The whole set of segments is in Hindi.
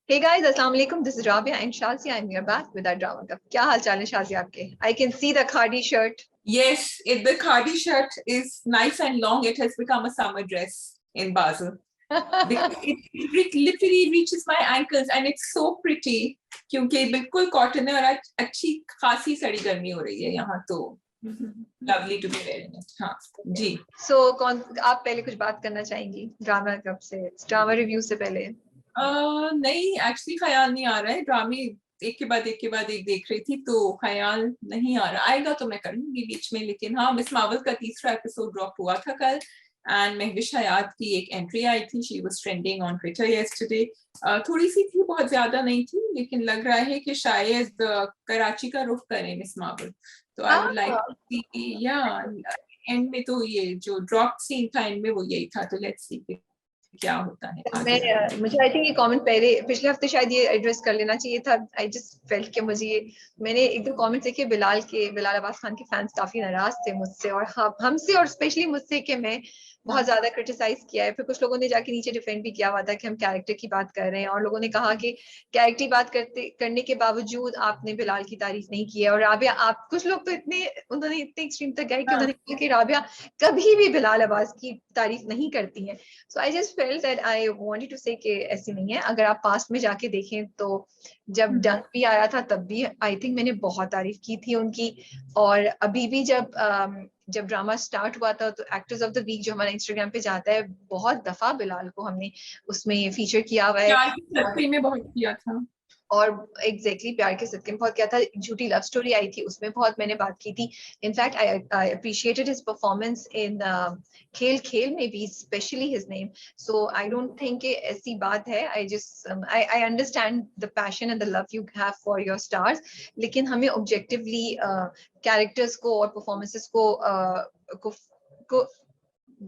Hey guys, Assalamu alaikum. This is Rabia and Shazia. I'm here back with our drama club. क्या हाल चाल है Shazia आपके? I can see the khadi shirt. Yes, the khadi shirt is nice and long. It has become a summer dress in Basel. Because it literally reaches my ankles and it's so pretty. क्योंकि बिल्कुल कॉटन है और आज अच्छी खासी सड़ी गर्मी हो रही है यहाँ तो. Lovely to be wearing it. हाँ जी. So आप पहले कुछ बात करना चाहेंगी ड्रामा क्लब से, ड्रामा रिव्यू से पहले? नहीं, एक्चुअली ख्याल नहीं आ रहा है. ड्रामे एक के बाद एक देख रही थी तो ख्याल नहीं आ रहा. आएगा तो मैं करूंगी बीच में. लेकिन हाँ, मिस मार्वल का तीसरा एपिसोड ड्रॉप हुआ था कल एंड महविश हयात की एक एंट्री आई थी. She was trending on Twitter yesterday. थोड़ी सी थी, बहुत ज्यादा नहीं थी, लेकिन लग रहा है कि शायद कराची का रुख करें मिस मार्वल. तो आई वुड लाइक या एंड में तो ये जो ड्रॉप सीन था एंड में वो यही था. तो लेट्स सी क्या होता है. मुझे आई थिंक ये कमेंट पिछले हफ्ते शायद ये एड्रेस कर लेना चाहिए था. आई जस्ट फेल्ट कि मैंने एक दो कमेंट्स देखे बिलाल अब्बास खान के फैंस काफी नाराज थे मुझसे और हमसे और स्पेशली मुझसे कि मैं बहुत ज्यादा क्रिटिसाइज किया है. फिर कुछ लोगों ने जाके नीचे डिफेंड भी किया हुआ था कि हम कैरेक्टर की बात कर रहे हैं और लोगों ने कहा कि कैरेक्टर की बात करने के बावजूद आपने बिलाल की तारीफ नहीं की है. और राबिया, आप कुछ लोग तो उन्होंने इतने एक्सट्रीम तक गए कि उन्होंने कहा कि राबिया कभी भी बिलाल अब्बास की तारीफ नहीं करती है. So I just felt that I wanted to say कि ऐसी नहीं है. अगर आप पास्ट में जाके देखें तो जब डंक भी आया था तब भी आई थिंक मैंने बहुत तारीफ की थी उनकी. और अभी भी जब ड्रामा स्टार्ट हुआ था तो एक्टर्स ऑफ द वीक जो हमारा इंस्टाग्राम पे जाता है, बहुत दफा बिलाल को हमने उसमें फीचर किया हुआ है. में बहुत किया था और एग्जैक्टली प्यार के सदके में बहुत किया था. झूठी लव स्टोरी आई थी, उसमें बहुत मैंने बात की थी. In fact I appreciated his performance in खेल में भी, specially his name. So I don't think कि ऐसी बात है. I understand the passion and the love you have for your stars, लेकिन हमें ऑब्जेक्टिवली कैरेक्टर्स को और परफॉर्मेंसेस को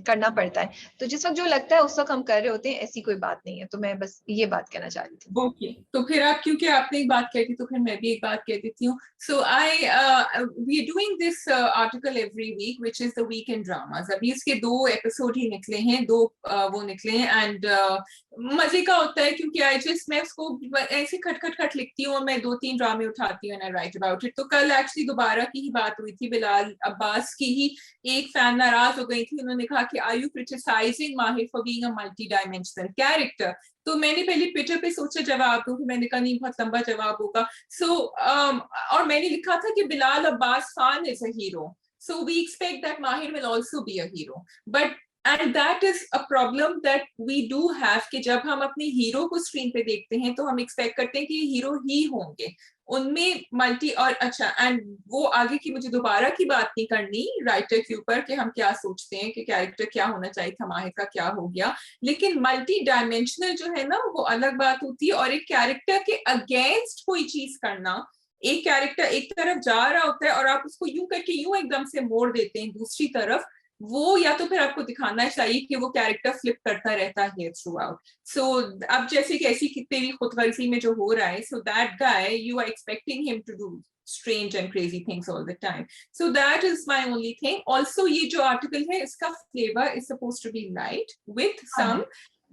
करना पड़ता है. तो जिस वक्त जो लगता है उस वक्त हम कर रहे होते हैं, ऐसी कोई बात नहीं है. तो मैं बस ये बात कहना चाह रही थी. ओके, तो फिर आप, क्योंकि आपने एक बात कही थी तो फिर मैं भी एक बात कह देती हूँ. So we are doing this article every week which is the week in dramas. अभी इसके 2 एपिसोड ही निकले हैं, 2 वो निकले हैं एंड मजे का होता है क्योंकि मैं उसको ऐसे खट लिखती हूँ और मैं 2-3 ड्रामे उठाती हूँ and I right about it. तो कल एक्चुअली दोबारा की ही बात हुई थी. बिलाल अब्बास की ही एक फैन नाराज हो गई थी. उन्होंने कहा कि आर यू क्रिटिसाइजिंग माहिर for being a multi dimensional character. तो मैंने पहले ट्विटर पे सोचा जवाब दूं, मैंने कहा नहीं, बहुत लंबा जवाब होगा. और मैंने लिखा था कि Bilal Abbas Khan is a hero, so we expect that Mahir will also be a hero. And that is a problem that we do have कि जब हम अपने हीरो को स्क्रीन पे देखते हैं तो हम एक्सपेक्ट करते हैं कि ये हीरो ही होंगे. उनमें मल्टी और अच्छा, एंड वो आगे की मुझे दोबारा की बात नहीं करनी राइटर के ऊपर कि हम क्या सोचते हैं कि कैरेक्टर क्या होना चाहिए था, माहिर का क्या हो गया. लेकिन मल्टी डायमेंशनल जो है ना, वो अलग बात होती है. और एक कैरेक्टर के अगेंस्ट कोई चीज करना, एक कैरेक्टर एक तरफ जा रहा होता है और आप उसको यूं करके यूं एकदम से मोड़ देते हैं दूसरी तरफ, वो या तो फिर आपको दिखाना चाहिए कि वो कैरेक्टर फ्लिप करता रहता है थ्रू आउट. सो अब जैसे कि ऐसी तेरी खुदगर्जी में जो हो रहा है, so that guy you are expecting him to do strange and crazy things all the time. So that is my only thing. Also ये जो article है, इसका flavor is supposed to be light with some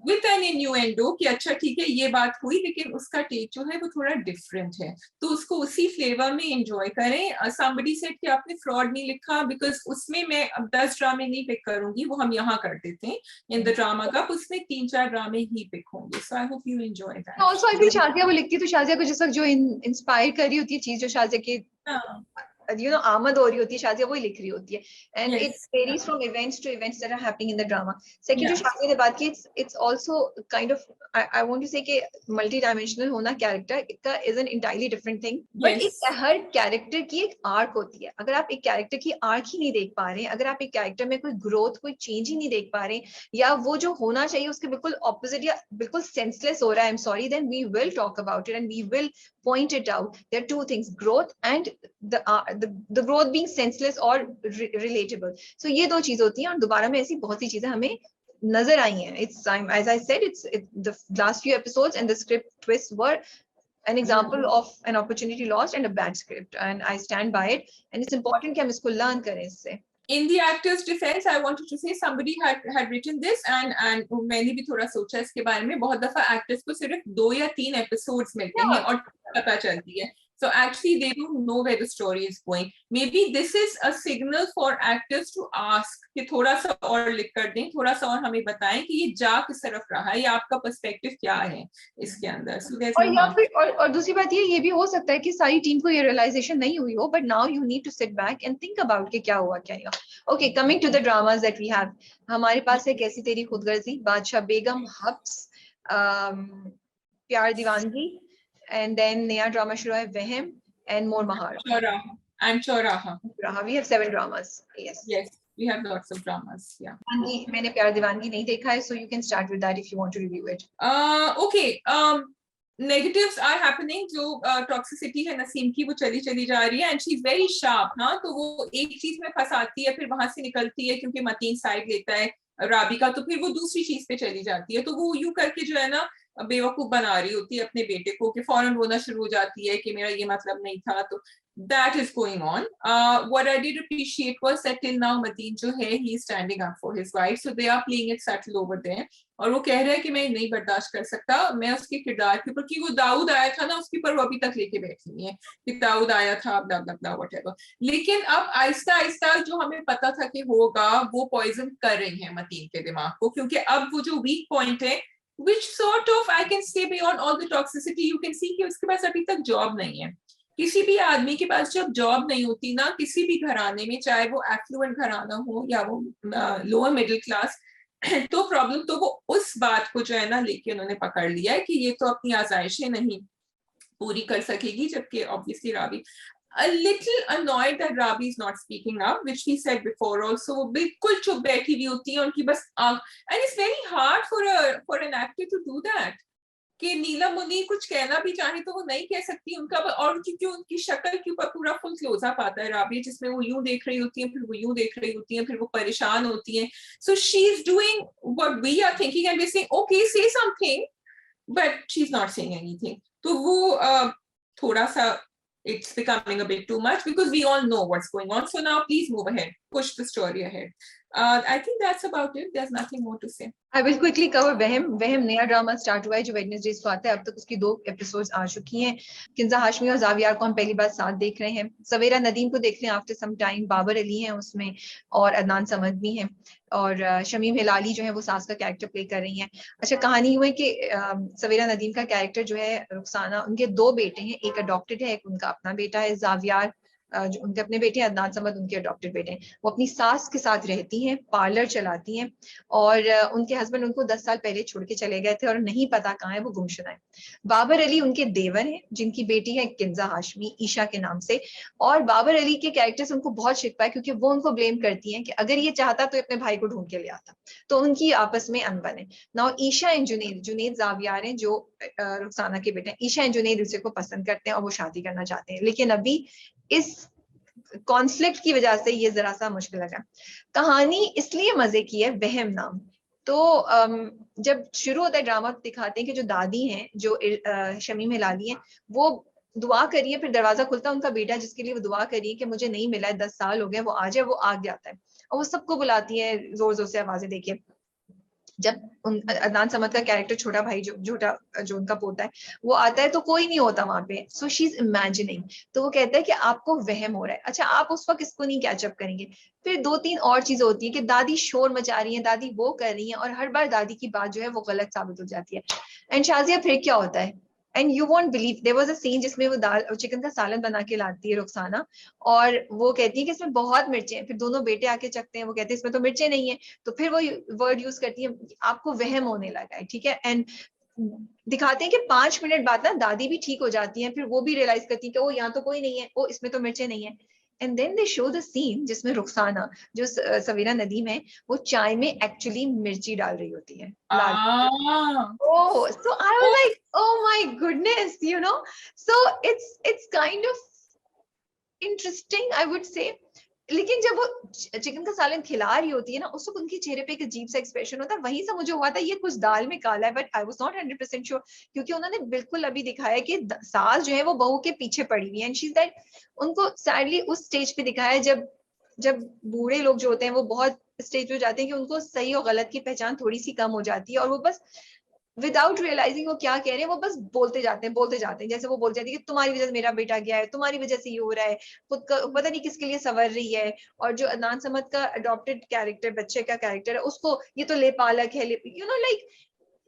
with an innuendo कि अच्छा ठीक है ये बात हुई, लेकिन उसका टेक जो है वो थोड़ा डिफरेंट है. तो उसको उसी फ्लेवर में एंजॉय करें. somebody said कि आपने फ्रॉड नहीं लिखा, बिकॉज उसमें मैं अब 10 ड्रामे नहीं पिक करूंगी, वो हम यहाँ कर देते हैं इन द ड्रामा कप. उसमें 3-4 ड्रामे ही पिक होंगे. So I hope you enjoy that. Also I feel Shazia वो लिखती है तो शाजिया को जिस वक्त जो इंस्पायर कर रही होती है चीज, जो शाजिया की आमद हो रही होती है, शाजिया वही लिख रही होती है. And it varies from events to events that are happening in the drama. Second, जो शाजिया ने बात की, it's also kind of I want to say कि मल्टी डायमेंशनल होना कैरेक्टर का is an entirely different thing. But हर कैरेक्टर की एक आर्क होती है. अगर आप एक कैरेक्टर की आर्क ही नहीं देख पा रहे हैं, अगर आप एक कैरेक्टर में कोई ग्रोथ, कोई चेंज ही नहीं देख पा रहे, या वो जो होना चाहिए उसके बिल्कुल ऑपोजिट या बिल्कुल सेंसलेस हो रहा है, I am sorry, then we will talk about it and we will point it out. There are 2 things: growth and the growth being senseless or relatable. So ये 2 चीज होती हैं. और दोबारा में ऐसी बहुत सी चीजें हमें नजर आई हैं. It's as I said, it's the last few episodes and the script twists were an example of an opportunity lost and a bad script, and I stand by it. And it's important कि हम इसको learn करें इससे. In the actor's defense, I wanted to say somebody had written this and मैंने भी थोड़ा सोचा इसके बारे में. बहुत दफा actors को सिर्फ 2 या 3 episodes मिलते हैं और पता चलती है. So actually they don't know where the story is going. Maybe this is a signal for actors to ask कि थोड़ा सा और लिख कर दें, थोड़ा सा और हमें बताएं कि ये जा किस तरफ रहा है या आपका पर्सपेक्टिव क्या है इसके अंदर. So there's और या फिर और दूसरी बात ये भी हो सकता है कि सारी टीम को ये रियलाइजेशन नहीं हुई हो, but now you need to sit back and think about कि क्या हुआ क्या नहीं. Okay, coming to the dramas that we have. हमारे पास है कैसी तेरी खुदगर्जी, बादशाह बेगम, हब्स, प्यार दीवानगी, एंड देन नया ड्रामा शुरू है वहम एंड मोर महारा. चौराहा. We have 7 dramas. Yes, we have lots of dramas. Yeah. जी, मैंने प्यार दीवानगी नहीं देखा है, so you can start with that if you want to review it. Okay. Negatives are happening. जो toxicity है नसीम की वो चली जा रही है and she's very sharp. हाँ, तो वो एक चीज में फंसाती है, फिर वहां से निकलती है क्योंकि मतीन साइड लेता है राबी का, तो फिर वो दूसरी चीज पे चली जाती है. तो वो यूं करके जो है ना बेवकूफ बना रही होती है अपने बेटे को कि फौरन रोना शुरू हो जाती है कि मेरा ये मतलब नहीं था. तो that is going on. What I did appreciate was that till now Mateen जो है he is standing up for his wife, so they are playing it subtle over there. और वो कह रहा है कि मैं नहीं बर्दाश्त कर सकता, मैं उसके किरदार के ऊपर, कि वो दाऊद आया था ना उसके ऊपर वो अभी तक लेके बैठी हुई है कि दाऊद आया था ब्ला ब्ला ब्ला व्हाटएवर. लेकिन अब आहिस्ता आहिस्ता जो हमें पता था कि होगा वो पॉइजन कर रही है मतीन के दिमाग को, क्योंकि अब वो जो वीक पॉइंट है which sort of I can say beyond all the toxicity you can see कि उसके पास अभी तक जॉब नहीं है. किसी भी आदमी के पास जब जॉब नहीं होती ना किसी भी घराने में, चाहे वो एफ्लुएंट घराना हो या वो लोअर मिडिल क्लास, तो प्रॉब्लम तो वो उस बात को जो है ना लेके उन्होंने पकड़ लिया है कि ये तो अपनी आजाइशें नहीं पूरी कर सकेगी, जबकि obviously Rabi a little annoyed that Rabi is not speaking up, which we said before also. वो बिल्कुल चुप बैठी हुई होती है उनकी बस आंख, and it's very hard for an actor to do that. कि नीलम मुनीर कुछ कहना भी चाहे तो वो नहीं कह सकती उनका, और क्योंकि उनकी शक्ल के ऊपर पूरा फुल क्लोजअप आता है राबी, जिसमें वो यूं देख रही होती है, फिर वो यूं देख रही होती है, फिर वो परेशान होती है. So she's doing what we are thinking and we're saying okay say something, but she's not saying anything. तो वो थोड़ा सा it's becoming a bit too much because we all know what's going on. So now please move ahead, push the story ahead. I think that's about it. There's nothing more to say. I will quickly cover वहम नया ड्रामा स्टार्ट हुआ है जो वेडनेसडेज को आता है. अब तक उसकी 2 एपिसोड्स आ चुकी हैं. किंजा हाशमी और जावियार को हम पहली बार साथ देख रहे हैं. सवेरा नदीम को देख रहे हैं after some time. Babar Ali हैं उसमें और अदनान समद भी हैं, और शमीम हिलाली जो है वो सास का कैरेक्टर प्ले कर रही हैं. अच्छा, कहानी हुई कि सवेरा नदीम का कैरेक्टर जो है रुखसाना, उनके 2 बेटे हैं, एक अडॉप्टेड है, एक उनका अपना बेटा है. जावियार जो उनके अपने बेटे हैं, अदनान समद उनके अडॉप्टेड बेटे हैं. वो अपनी सास के साथ रहती हैं, पार्लर चलाती हैं, और उनके हस्बैंड उनको 10 साल पहले छोड़ के चले गए थे और नहीं पता कहाँ है, वो गुमशुदा है. बाबर अली उनके देवर हैं जिनकी बेटी है किंजा हाशमी ईशा के नाम से, और बाबर अली के कैरेक्टर से उनको बहुत शिकवा है क्योंकि वो उनको ब्लेम करती हैं कि अगर ये चाहता तो अपने भाई को ढूंढ के ले आता. तो उनकी आपस में अनबन है. नाउ ईशा एंड जुनेद जावियार हैं जो रुखसाना के बेटे हैं. ईशा एंड जुनेद दूसरे को पसंद करते हैं और वो शादी करना चाहते हैं, लेकिन अभी इस कॉन्फ्लिक्ट की वजह से ये जरा सा मुश्किल लगा. कहानी इसलिए मजे की है, वहम नाम. तो जब शुरू होता है ड्रामा दिखाते हैं कि जो दादी हैं, जो शमीम हिलाली हैं, वो दुआ करिए, फिर दरवाजा खुलता है, उनका बेटा जिसके लिए वो दुआ करिए कि मुझे नहीं मिला है, 10 साल हो गए, वो आ जाए. वो आ जाता है और वो सबको बुलाती है जोर जोर से आवाजें देके. जब अदनान समद का कैरेक्टर छोटा भाई जो उनका पोता है वो आता है तो कोई नहीं होता वहां पे. So she is imagining. तो वो कहता है कि आपको वहम हो रहा है. अच्छा, आप उस वक्त इसको नहीं कैचअप करेंगे. फिर 2-3 और चीजें होती है कि दादी शोर मचा रही है, दादी वो कर रही है, और हर बार दादी की बात जो है वो गलत साबित हो जाती है. एंड शाजिया फिर क्या होता है, and you won't believe, there was a scene जिसमें वो दाल चिकन का सालन बना के लाती है रुखसाना, और वो कहती है कि इसमें बहुत मिर्चें हैं. फिर दोनों बेटे आके चखते हैं, वो कहते हैं इसमें तो मिर्चें नहीं है. तो फिर वो वर्ड यूज करती है, आपको वहम होने लगा है, ठीक है. एंड दिखाते हैं कि 5 मिनट बाद ना दादी भी ठीक हो जाती है, फिर वो भी रियलाइज करती है कि ओ यहाँ तो कोई नहीं है, ओ इसमें तो मिर्चें नहीं है. And then they show the scene जिसमें रुखसाना जो सवेरा नदीम है वो चाय में एक्चुअली मिर्ची डाल रही होती है. Oh, so I was like, oh my goodness, you know. So it's kind of interesting, I would say. लेकिन जब वो चिकन का सालन खिला रही होती है ना, उस वक्त उनके चेहरे पे एक अजीब सा एक्सप्रेशन होता है. वहीं से मुझे हुआ था ये कुछ दाल में काला है, but I was not 100% sure, क्योंकि उन्होंने बिल्कुल अभी दिखाया कि सास जो है वो बहू के पीछे पड़ी हुई है. एंड शी इज दैट, उनको सैडली उस स्टेज पे दिखाया जब जब बूढ़े लोग जो होते हैं वो बहुत स्टेज पे जाते हैं कि उनको सही और गलत की पहचान थोड़ी सी कम हो जाती है और वो बस विदाउट रियलाइजिंग वो क्या कह रहे हैं वो बस बोलते जाते हैं। जैसे वो बोल जाती है कि तुम्हारी वजह से मेरा बेटा गया है, तुम्हारी वजह से ये हो रहा है, खुद का पता नहीं किसके लिए संवर रही है। और जो अदनान समद का अडॉप्टेड कैरेक्टर, बच्चे का कैरेक्टर है, उसको ये तो लेपालक है, यू नो लाइक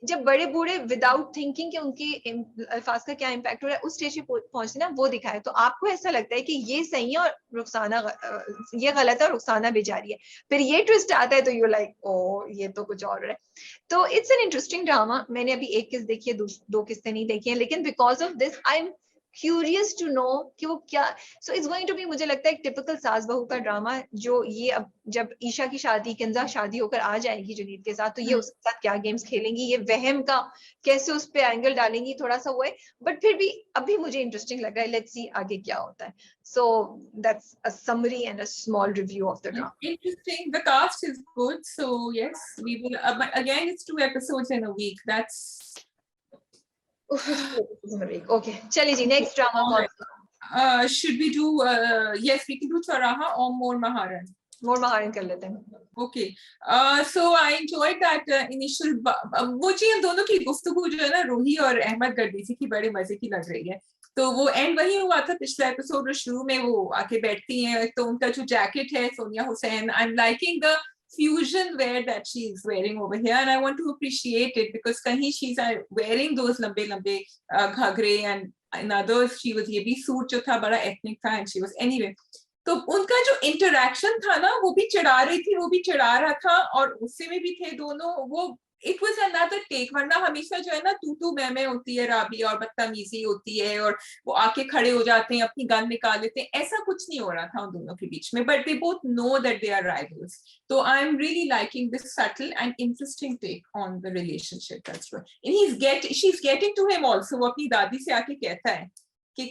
जब बड़े बूढ़े विदाउट थिंकिंग कि उनकी अल्फाज का क्या इम्पैक्ट हो रहा है उस स्टेज पे पहुंचते ना, वो दिखाए तो आपको ऐसा लगता है कि ये सही है और रुखसाना ये गलत है और रुखसाना बेचारी है। फिर ये ट्विस्ट आता है तो यू लाइक ओ ये तो कुछ और है। तो इट्स एन इंटरेस्टिंग ड्रामा। मैंने अभी एक किस्त देखी है, दो किस्तें नहीं देखी है, लेकिन because of this I am curious to know कि वो क्या। So it's going to be, मुझे लगता है एक टिपिकल सास बहू का ड्रामा, जो ये अब जब ईशा की शादी, किंजा शादी होकर आ जाएगी जुनीद के साथ, तो ये उसके साथ क्या गेम्स खेलेंगी, ये वहम का कैसे उस पे एंगल डालेंगी, थोड़ा सा वो है। बट फिर भी अभी मुझे इंटरेस्टिंग लग रहा है, लेट्स सी आगे क्या होता है। So that's a summary and a small review of the drama. Interesting. The cast is good, so yes, we will. But again, it's 2 episodes in a week. That's okay चलिए जी, नेक्स्ट ड्रामा कौन सा? should we do? Yes, we can do Charaha or More Maharan. मोर महारन कर लेते हैं। Okay. So I enjoyed that initial. वो जी हम दोनों की गुफ्तगू जो है ना रूही और अहमद गर्दीसी की बड़े मजे की लग रही है। तो वो एंड वही हुआ था पिछला एपिसोड में, शुरू में वो आके बैठती हैं तो उनका जो जैकेट है Sonia Hussain, I am liking the fusion wear that she is wearing over here and I want to appreciate it because kahin she's wearing those lambe ghagre and in others she was ye bhi suit jo tha bada ethnic tha and she was anyway. तो उनका जो इंटरेक्शन था ना वो भी चिढ़ा रही थी, वो भी चिढ़ा रहा था और गुस्से में भी थे दोनों। वो इट वाज अनदर टेक, वरना हमेशा जो है ना तू मैं होती है राबी और बदतमीजी होती है और वो आके खड़े हो जाते हैं अपनी गन निकाल लेते हैं, ऐसा कुछ नहीं हो रहा था उन दोनों के बीच में। But they both know that they are rivals. तो I am really liking this subtle and interesting take on the relationship. That's what and she is getting to him also. वो अपनी दादी से आके कहता है कि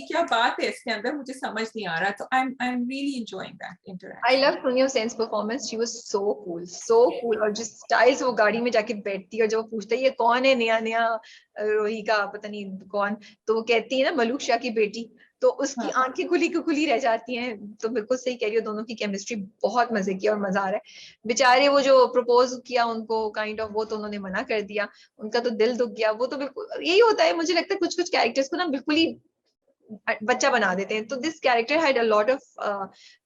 क्या बात है इसके अंदर, मुझे समझ नहीं आ रहा। तो I am really enjoying that interaction. I love Sonia Hussain's performance, she was so cool. और जिस स्टाइल से वो गाड़ी में जाके बैठती है और जब वो पूछता है ये कौन है नया रोही का पता नहीं कौन, तो वो कहती है ना मलूक शाह की बेटी, तो उसकी आंखें खुली रह जाती हैं। तो बिल्कुल सही कह रही हो, दोनों की केमिस्ट्री बहुत मजे की और मजा आ रहा है। बेचारे वो जो प्रपोज किया उनको काइंड ऑफ, वो तो उन्होंने मना कर दिया, उनका तो दिल दुख गया। वो तो बिल्कुल यही होता है, मुझे लगता है कुछ कैरेक्टर्स को ना बिल्कुल ही बच्चा बना देते हैं। तो this character had a lot of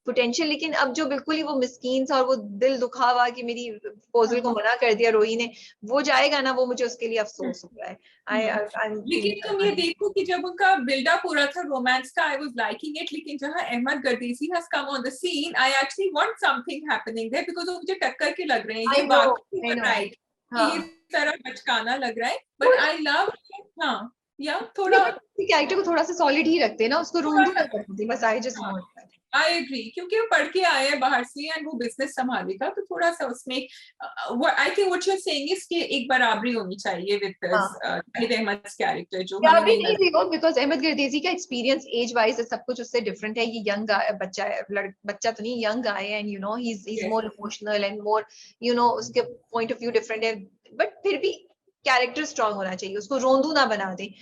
potential, लेकिन अब जो बिल्कुल ही वो मिस्कीन सा और वो दिल दुखा हुआ कि मेरी प्रपोजल को मना कर दिया रोही ने, वो जाएगा ना, वो मुझे उसके लिए अफसोस हो रहा है। लेकिन तुम ये देखो कि जब उनका बिल्डअप हो रहा था रोमांस का, आई वाज लाइकिंग इट, लेकिन जहां Ahmad Gardezi has come on the scene, I actually want something happening there because वो मुझे टक्कर के लग रहे हैं। ये बाकी राइट ये तरह बचकाना लग रहा है, बट आई लव हाँ या थोड़ा कैरेक्टर को थोड़ा सा सॉलिड ही रखते हैं ना, उसको रूंधू ना करते बस। I just want that. I agree, क्योंकि वो पढ़ के आए हैं बाहर से एंड वो बिजनेस संभालेगा, तो थोड़ा सा उसमें I think what you are saying is कि एक बराबरी होनी चाहिए विद अहमद कैरेक्टर जो हमें नहीं थी वो, बिकॉज अहमद गर्दीसी का एक्सपीरियंस एज वाइज सब कुछ उससे डिफरेंट है। ये यंग बच्चा है, बच्चा तो नहीं, यंग आए and you know he is more emotional and more you know, उसके पॉइंट ऑफ व्यू डिफरेंट है। बट फिर भी कैरेक्टर स्ट्रांग होना चाहिए, उसको रोंदू ना बना दे,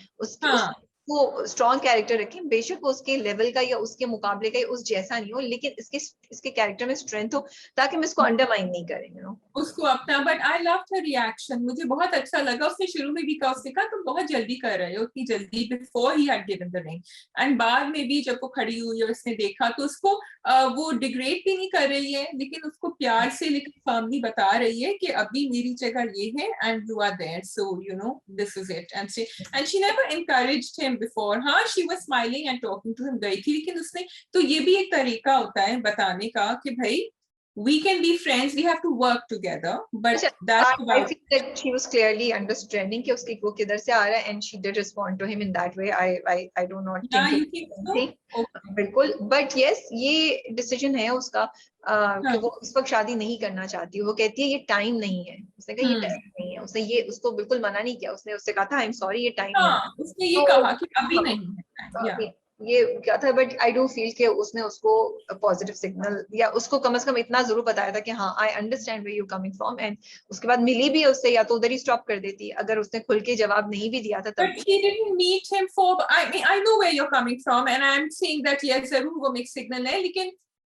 वो स्ट्रॉन्ग कैरेक्टर रखें। बेशक वो उसके लेवल का या उसके मुकाबले का या उस जैसा नहीं हो, लेकिन इसके कैरेक्टर में स्ट्रेंथ हो ताकि हम इसको अंडरमाइन नहीं करें, यू नो उसको अपना। But I love the reaction, मुझे बहुत अच्छा लगा। उसने शुरू में भी कहा, उसने कहा तुम बहुत जल्दी कर रहे हो, इतनी जल्दी, before he had given the ring. And बाद में भी जब वो खड़ी हुई और उसने देखा तो उसको वो डिग्रेड भी नहीं कर रही है, लेकिन उसको प्यार से लेकिन फर्मली बता रही है कि अभी मेरी जगह ये है and you are there, so you know this is it. And she never encouraged him before. हाँ, she was smiling and talking to him गई थी, लेकिन उसने तो ये भी एक तरीका होता है बताने का कि भाई we can be friends, we have to work together, but that's I think that she was clearly understanding कि उसकी वो किधर से आ रहा है, and she did respond to him in that way. I do not think so? बिल्कुल, but yes ये decision है उसका कि वो इस वक्त शादी नहीं करना चाहती। वो कहती है ये टाइम नहीं है, उसने कहा ये टाइम नहीं है, उसने ये उसको बिल्कुल मना नहीं किया, उससे कहा था आई एम सॉरी ये टाइम नहीं है, उसने ये कहा कि अभी नहीं है। ये क्या था, बट आई डू फील कि उसने उसको पॉजिटिव सिग्नल या उसको कम से कम इतना जरूर बताया था कि हाँ I understand where you coming from. And उसके बाद मिली भी उससे, या तो उधर ही स्टॉप कर देती अगर उसने खुल के जवाब नहीं भी दिया था तब। But she didn't meet him for, I mean I know where you're coming from and I'm saying that yes जरूर वो मिक्स सिग्नल है, लेकिन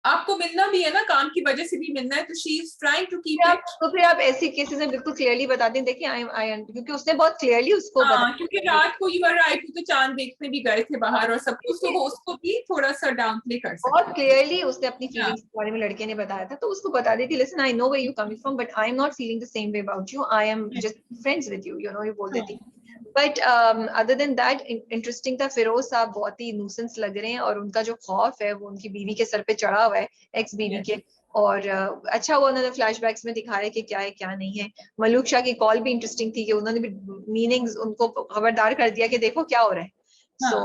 आपको मिलना भी है ना, काम की वजह से भी मिलना है, तो she is trying to keep it. तो फिर आप ऐसी केसेस में बिल्कुल क्लियरली बता दें, देखिए आई क्योंकि उसने बहुत क्लियरली उसको हाँ, क्योंकि रात को यू आर राइट, तो चांद देखने भी गए थे बाहर और सब कुछ, तो वो उसको भी थोड़ा सा डाउन प्ले कर बहुत सकते थे। क्लियरली उसने अपनी फीलिंग्स के बारे में लड़के ने बताया था, तो उसको बता देती, listen I know where you coming from but I am not feeling the same way about you, I am just friends with you, you know, ये बोल देती। But other than that interesting था, फिरोज साहब बहुत ही न्यूसेंस लग रहे हैं, और उनका जो खौफ है वो उनकी बीवी के सर पे चढ़ा हुआ है, एक्स बीवी के। और अच्छा वो उन्होंने फ्लैशबैक्स में दिखाया है कि क्या है क्या नहीं है। मलूक शाह की कॉल भी इंटरेस्टिंग थी कि उन्होंने भी मीनिंग्स उनको खबरदार कर दिया कि देखो क्या हो रहा है। सो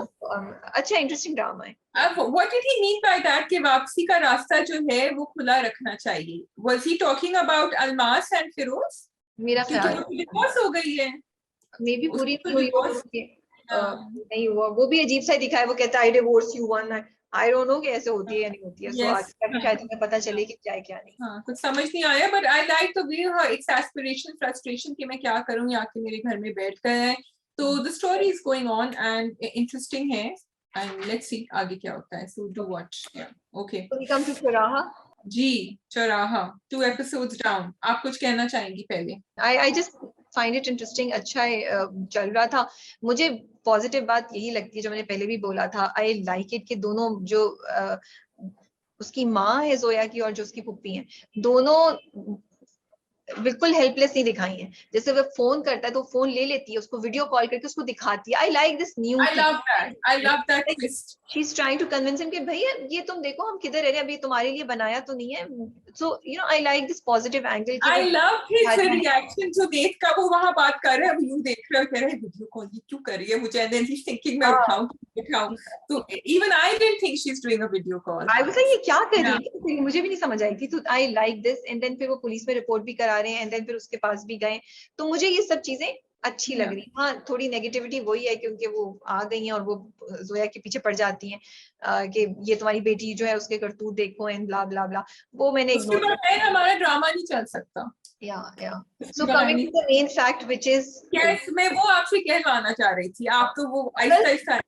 अच्छा इंटरेस्टिंग ड्रामा है। अब what did he mean by that कि वापसी का रास्ता जो है वो खुला रखना चाहिए? Was he talking about Almas and Firoz? मेरा क्योंकि ख्याल उनकी डिवोर्स हो गई है। मे बी पूरी उसकी नहीं तो हुई हो, डिवोर्स। नहीं हुआ, वो भी अजीब सा ही दिखा है, वो कहता है I divorce you one, I don't know कि ऐसे होती है या नहीं होती है। सो आज यस, तक शायद हमें पता चले कि क्या है क्या नहीं। हाँ, कुछ समझ नहीं आया, but I like the way her exasperation, frustration कि मैं क्या करूं, यहाँ के मेरे घर में बैठ गए हैं। तो the story is going on and interesting है, एंड लेट्स सी आगे क्या होता है। So do watch. ओके तो वी कम टू चौराहा। जी, चौराहा 2 एपिसोड्स डाउन। आप कुछ कहना चाहेंगी पहले? I just find it interesting, अच्छा है, चल रहा था। मुझे पॉजिटिव बात यही लगती है जो मैंने पहले भी बोला था, आई लाइक इट कि दोनों जो उसकी माँ है जोया की और जो उसकी पुप्पी है, दोनों बिल्कुल हेल्पलेस नहीं दिखाई है। जैसे वो फोन करता है तो फोन ले लेती है, उसको वीडियो कॉल करके उसको दिखाती है। I like this new I love that, I love that twist. She is trying to convince him कि भैया ये तुम देखो हम किधर रह रहे हैं, अभी तुम्हारे लिए बनाया तो नहीं है। सो you no I like this positive angle कि आई लव हिज रिएक्शन जो देख का वो वहां बात कर रहे हैं, अब यू देख रहे हो, कह रहे हैं वीडियो कॉल ये क्यों कर रही है मुझे, and then she is thinking मैं उठाऊं। तो even I didn't think she is doing a video call. I was like ये क्या कर रही है, फिर मुझे भी नहीं समझ आई थी। तो I like this, and then फिर वो पुलिस में रिपोर्ट भी करा रहे हैं, एंड देन फिर उसके पास भी गए। तो मुझे ये सब चीजें अच्छी लग रही। हाँ थोड़ी नेगेटिविटी वही है क्योंकि वो आ गई हैं और वो जोया के पीछे पड़ जाती हैं कि ये तुम्हारी बेटी जो है उसके करतूत देखो एंड ब्ला ब्ला ब्ला, वो मैंने उसके इग्नोर बगैर हमारा ड्रामा नहीं चल सकता। या so coming to the main fact which is, yes, मैं वो आपसे कहवाना चाह रही थी, आप तो वो Aahista Aahista.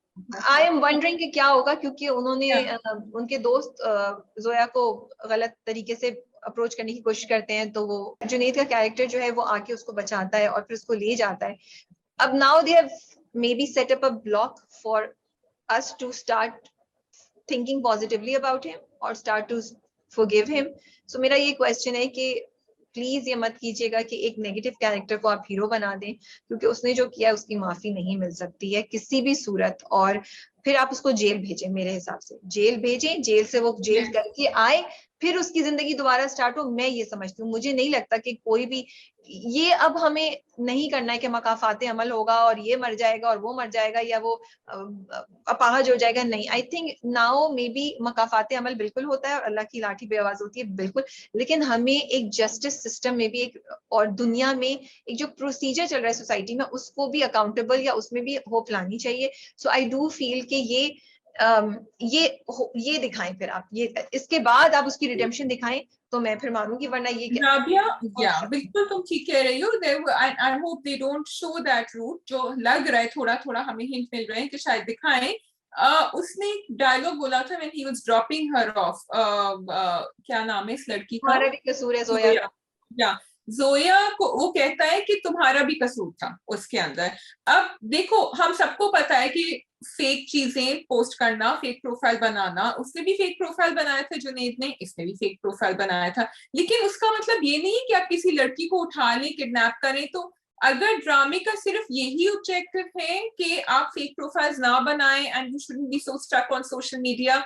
I am wondering कि क्या होगा, क्योंकि उन्होंने उनके दोस्त जोया को गलत तरीके से अप्रोच करने की कोशिश करते हैं, तो वो जुनैद का कैरेक्टर जो है वो आके उसको बचाता है और फिर उसको ले जाता है। अब now they have maybe set up a block for us to start thinking positively about him और start to forgive him. So मेरा ये क्वेश्चन है कि प्लीज ये मत कीजिएगा कि एक नेगेटिव कैरेक्टर को आप हीरो बना दें, क्योंकि उसने जो किया है उसकी माफी नहीं मिल सकती है किसी भी सूरत। और फिर आप उसको जेल भेजें, मेरे हिसाब से जेल भेजें, जेल से वो जेल करके आए, फिर उसकी जिंदगी दोबारा स्टार्ट हो। मैं ये समझती हूँ, मुझे नहीं लगता कि कोई भी ये अब हमें नहीं करना है कि मकाफाते अमल होगा और ये मर जाएगा और वो मर जाएगा या वो अपाहज हो जाएगा। नहीं, I think now maybe मकाफाते अमल बिल्कुल होता है और अल्लाह की लाठी बेआवाज होती है बिल्कुल, लेकिन हमें एक जस्टिस सिस्टम में भी एक और दुनिया में एक जो प्रोसीजर चल रहा है सोसाइटी में उसको भी अकाउंटेबल या उसमें भी होप लानी चाहिए। सो आई डू फील कि ये दिखाएं फिर आप, ये इसके बाद आप उसकी रिडेम्पशन दिखाएं तो मैं फिर मानूंगी, वरना ये क्या राबिया, या बिल्कुल तुम ठीक कह रही हो। I hope they don't show that route, जो लग रहा है थोड़ा थोड़ा हमें हिंट मिल रहे हैं कि शायद दिखाएं। उसने डायलॉग बोला था when he was dropping her of, क्या नाम है इस लड़की का? हमारा भी कसूर है जोया का। या जोया को वो कहता है कि तुम्हारा भी कसूर था उसके अंदर। अब देखो, हम सबको पता है कि फेक चीजें पोस्ट करना, फेक प्रोफाइल बनाना, उसने भी फेक प्रोफाइल बनाया था जुनैद ने, इसने भी फेक प्रोफाइल बनाया था, लेकिन उसका मतलब ये नहीं है कि आप किसी लड़की को उठा लें, किडनैप करें। तो अगर ड्रामे का सिर्फ यही ऑब्जेक्टिव है कि आप फेक प्रोफाइल्स ना बनाएं and you shouldn't be so stuck on social media,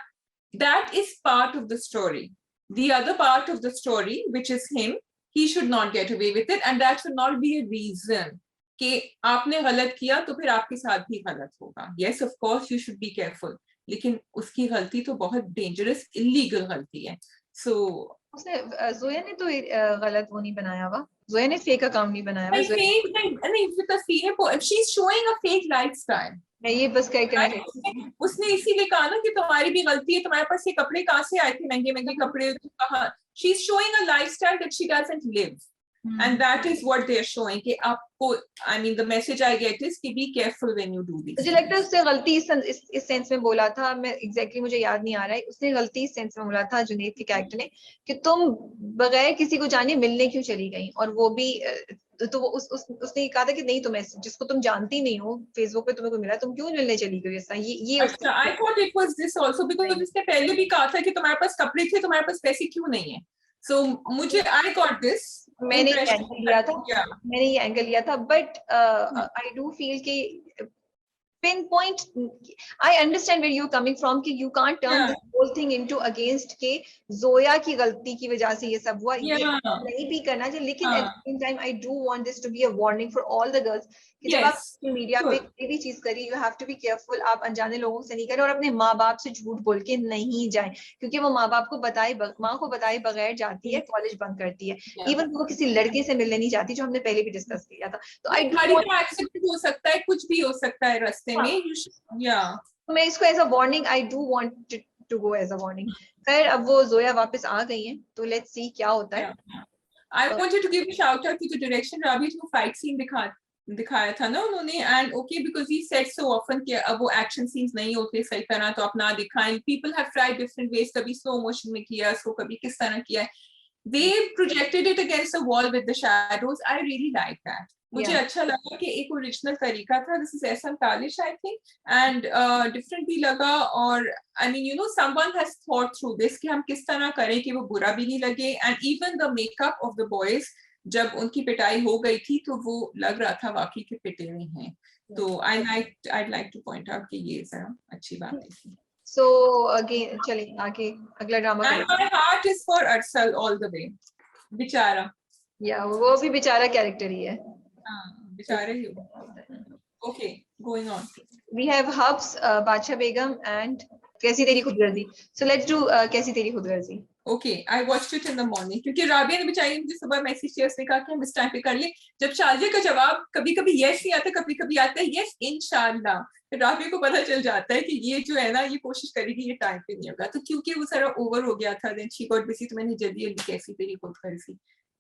that is part of the story. The other part of the story, which is him, he should not get away with it, and that should not be a reason कि आपने गलत किया तो फिर आपके साथ भी गलत होगा। Yes, of course, you should be careful, लेकिन उसकी गलती तो बहुत डेंजरस इलीगल गलती है। So उसने जोया ने तो गलत वो नहीं बनाया हुआ, जोया ने फेक अकाउंट नहीं बनाया हुआ। fake नहीं, because she's showing a fake lifestyle। मैं ये बस कह के उसने इसीलिए कहा ना कि तुम्हारी भी गलती है, तुम्हारे पास ये कपड़े कहाँ से आए थे, महंगे महंगे कपड़े कहाँ। She is showing a lifestyle that she doesn't live. And that is what they are showing कि आपको, I mean the message I get is कि be careful when you do these. मुझे लगता है उसने गलती इस सेंस में बोला था, मैं एग्जैक्टली मुझे याद नहीं आ रहा है, उसने गलती इस सेंस में बोला था जुनैद के कैरेक्टर ने कि तुम बगैर किसी को जाने मिलने क्यों चली गई, और वो भी तो वो उसने कहा था कि नहीं, तुम जिसको तुम जानती नहीं हो फेसबुक पे तुम्हें कोई मिला, तुम क्यों मिलने चली गई ऐसा, ये अच्छा, I thought it was this also because उसने पहले भी कहा था कि तुम्हारे पास कपड़े थे, तुम्हारे पास पैसे क्यों नहीं है. So मुझे I got this. मैंने ये एंगल लिया था, बट आई डू फील कि pinpoint, I understand where you're coming from कि you can't turn this whole thing into against के जोया की गलती की वजह से ये सब हुआ, ये नहीं भी करना चाहिए, लेकिन at the same time I do want this to be a warning for all the girls कि जब आप सोशल मीडिया पे कोई भी चीज करी, you have to be careful, आप अनजाने लोगों से नहीं करें और अपने माँ बाप से झूठ बोल के नहीं जाएं, क्योंकि वो माँ बाप को माँ को बताए बगैर जाती है, कॉलेज बंद करती है, इवन वो किसी लड़के से मिलने नहीं जाती, जो हमने पहले भी डिस्कस किया था. तो एक्सीडेंट हो सकता है, कुछ भी हो सकता है रास्ते में. मैं इसको as a warning, I do want to go as a warning. खैर अब वो जोया वापस आ गई हैं, तो लेट्स सी क्या होता है. I wanted to give a shout out to the direction Rabia जो फाइट सीन दिखाया था ना उन्होंने, and okay because he said so often कि अब वो एक्शन सीन्स नहीं होते सही तरह, तो अपना दिखाएं. People have tried different ways, कभी स्लो मोशन में किया इसको, कभी किस तरह किया है. They projected it against the wall with the shadows. I really like that. मुझे अच्छा लगा कि एक ओरिजिनल तरीका था. This is SM Talish, I think, and different भी लगा. और I mean, you know, someone has thought through this कि हम किस तरह करें कि वो बुरा भी नहीं लगे. And even the makeup of the boys, जब उनकी पिटाई हो गई थी तो वो लग रहा था वाकई के पिटे हुए हैं. तो I'd like to point out कि ये जरा अच्छी बात थी. So again, चलिए आगे अगला drama. And my heart is for Arsal all the way. बेचारा. Yeah, वो भी बेचारा कैरेक्टर ही है. हाँ, बेचारे ही. Okay, going on. We have Hubs, Bacha Begum and कैसी तेरी खुदगर्जी. So let's do कैसी तेरी खुदगर्जी. Okay, I watched it in the morning क्योंकि राबिया ने बेचारी मुझे सुबह मैसेज किया, उसने कहा कि हम इस टाइम पे कर ले. जब शाजिया का जवाब कभी-कभी यस नहीं आता, कभी-कभी आता है यस इंशाल्लाह, फिर राबिया को पता चल जाता है कि ये जो है ना ये कोशिश करेगी, ये टाइम पे नहीं होगा. तो क्योंकि वो सारा ओवर हो गया था, देन शी गॉट बिजी, तो मैंने जल्दी कैसी तेरी खुदगर्जी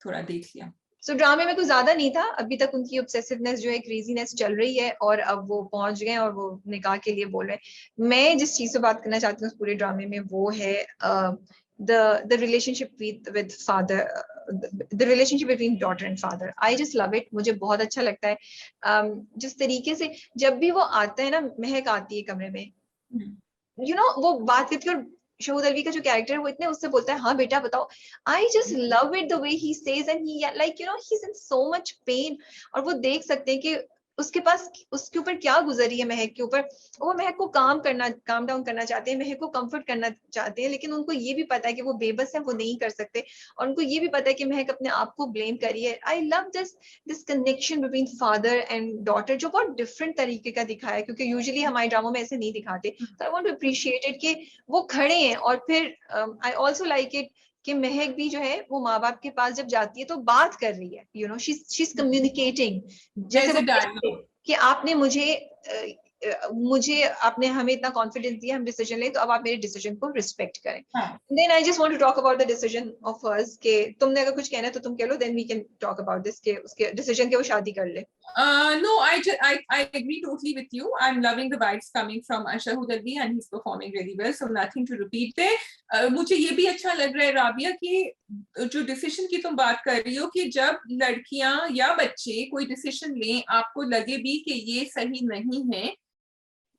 थोड़ा देख लिया. So ड्रामे में कुछ ज्यादा नहीं था, अभी तक उनकी ऑब्सेसिवनेस जो है, क्रेजीनेस चल रही है, और अब वो पहुंच गए और वो निकाह के लिए बोल रहे हैं. मैं जिस चीज से बात करना चाहती हूँ उस पूरे ड्रामे में वो है the relationship with father, the relationship between daughter and father. I just love it. मुझे बहुत अच्छा लगता है जिस तरीके से जब भी वो आता है ना, महक आती है कमरे में, you know, वो बात करती है, और शहूद अलवी का जो कैरेक्टर है वो इतने उससे बोलता है हाँ बेटा बताओ. I just love it the way he says, and he like, you know, he's in so much pain, और वो देख सकते हैं कि उसके पास उसके ऊपर क्या गुजरी है महक के ऊपर. वो महक को काम डाउन करना चाहते हैं, महक को कंफर्ट करना चाहते हैं, लेकिन उनको ये भी पता है कि वो बेबस है, वो नहीं कर सकते, और उनको ये भी पता है कि महक अपने आप को ब्लेम करी है. I love this connection between father and daughter, जो बहुत डिफरेंट तरीके का दिखाया है, क्योंकि यूजुअली हमारे ड्रामों में ऐसे नहीं दिखाते. तो I want to appreciate it कि वो खड़े हैं. और फिर आई ऑल्सो लाइक इट कि महक भी जो है वो माँ बाप के पास जब जाती है तो बात कर रही है, you know, she is communicating, जैसे कि आपने मुझे आपने हमें इतना कॉन्फिडेंस दिया, हम डिसीजन लें, तो अब आप मेरे डिसीजन को रिस्पेक्ट करें. Then I just want to talk about the decision of hers कि तुमने अगर कुछ कहना है तो तुम कह लो, then we can talk about this के उसके डिसीजन के वो शादी कर ले. No, I agree totally with you. I'm loving the vibes coming from Shahud Alvi and he's performing really well, so nothing to repeat there. मुझे ये भी अच्छा लग रहा है राबिया कि जो डिसीजन की तुम बात कर रही हो कि जब लड़कियां या बच्चे कोई डिसीजन लें, आपको लगे भी कि ये सही नहीं है,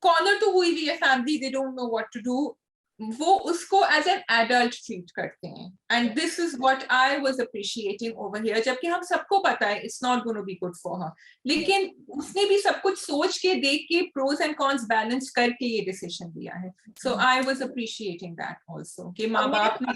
कॉर्नर तो हुई हुई है family, they don't know what to do, वो उसको एज एन एडल्ट ट्रीट करते हैं. And this is what I was appreciating over here, जबकि हम सबको पता है it's not gonna be good for her, लेकिन उसने भी सब कुछ सोच के देख के प्रोज एंड कॉन्स बैलेंस करके ये डिसीजन लिया है. So I was appreciating that also कि माँ बाप ने.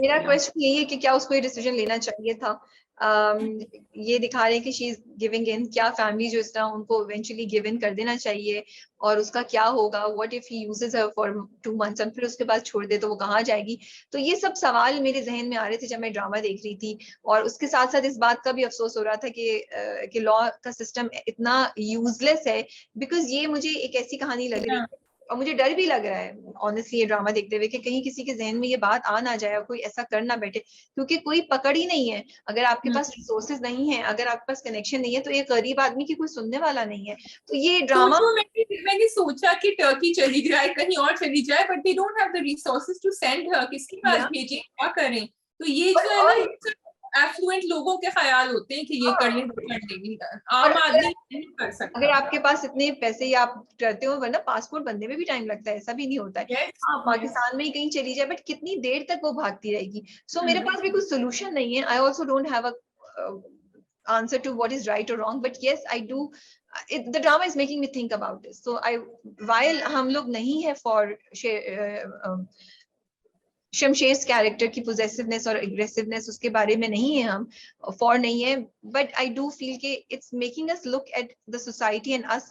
मेरा क्वेश्चन यही है कि क्या उसको ये डिसीजन लेना चाहिए था. ये दिखा रहे हैं कि शी इज गिविंग इन, क्या फैमिली जो इस तरह उनको इवेंचुअली गिव इन कर देना चाहिए, और उसका क्या होगा, what if he uses her for 2 months और फिर उसके बाद छोड़ दे तो वो कहाँ जाएगी. तो ये सब सवाल मेरे जहन में आ रहे थे जब मैं ड्रामा देख रही थी, और उसके साथ साथ इस बात का भी अफसोस हो रहा था कि लॉ का सिस्टम इतना यूजलेस है, बिकॉज ये मुझे एक ऐसी कहानी लग रही है और मुझे डर भी लग रहा है ऑनेस्टली ये ड्रामा देखते हुए कि कहीं किसी के जहन में ये बात आ ना जाए और कोई ऐसा कर ना बैठे, क्योंकि कोई पकड़ ही नहीं है। अगर आपके पास रिसोर्सेज नहीं है, अगर आपके पास कनेक्शन नहीं है, तो एक गरीब आदमी की कोई सुनने वाला नहीं है। तो ये ड्रामा मैंने सोचा कि टर्की चली जाए, कहीं और चली जाए, but they don't have the resources to send her, किसके पास भेजें, क्या करें? तो ये जो है ना एफ्लुएंट लोगों के ख्याल होते हैं कि ये कर लें, वो कर लेंगे, आम आदमी नहीं कर सकता। अगर आपके पास इतने पैसे या आप करते हो, वरना पासपोर्ट बनने में भी टाइम लगता है, ऐसा भी नहीं होता है। हाँ, पाकिस्तान में ही कहीं चली जाए, बट कितनी देर तक वो भागती रहेगी? सो मेरे पास भी कुछ सोल्यूशन नहीं है। I also don't have a answer to what is right or wrong, but yes, I do. The drama is making me think about this. So while हम लोग नहीं है for शमशेर कैरेक्टर की पोजेसिवनेस और एग्रेसिवनेस, उसके बारे में नहीं है, हम फॉर नहीं है, but I do feel that it's making us look at the society and us,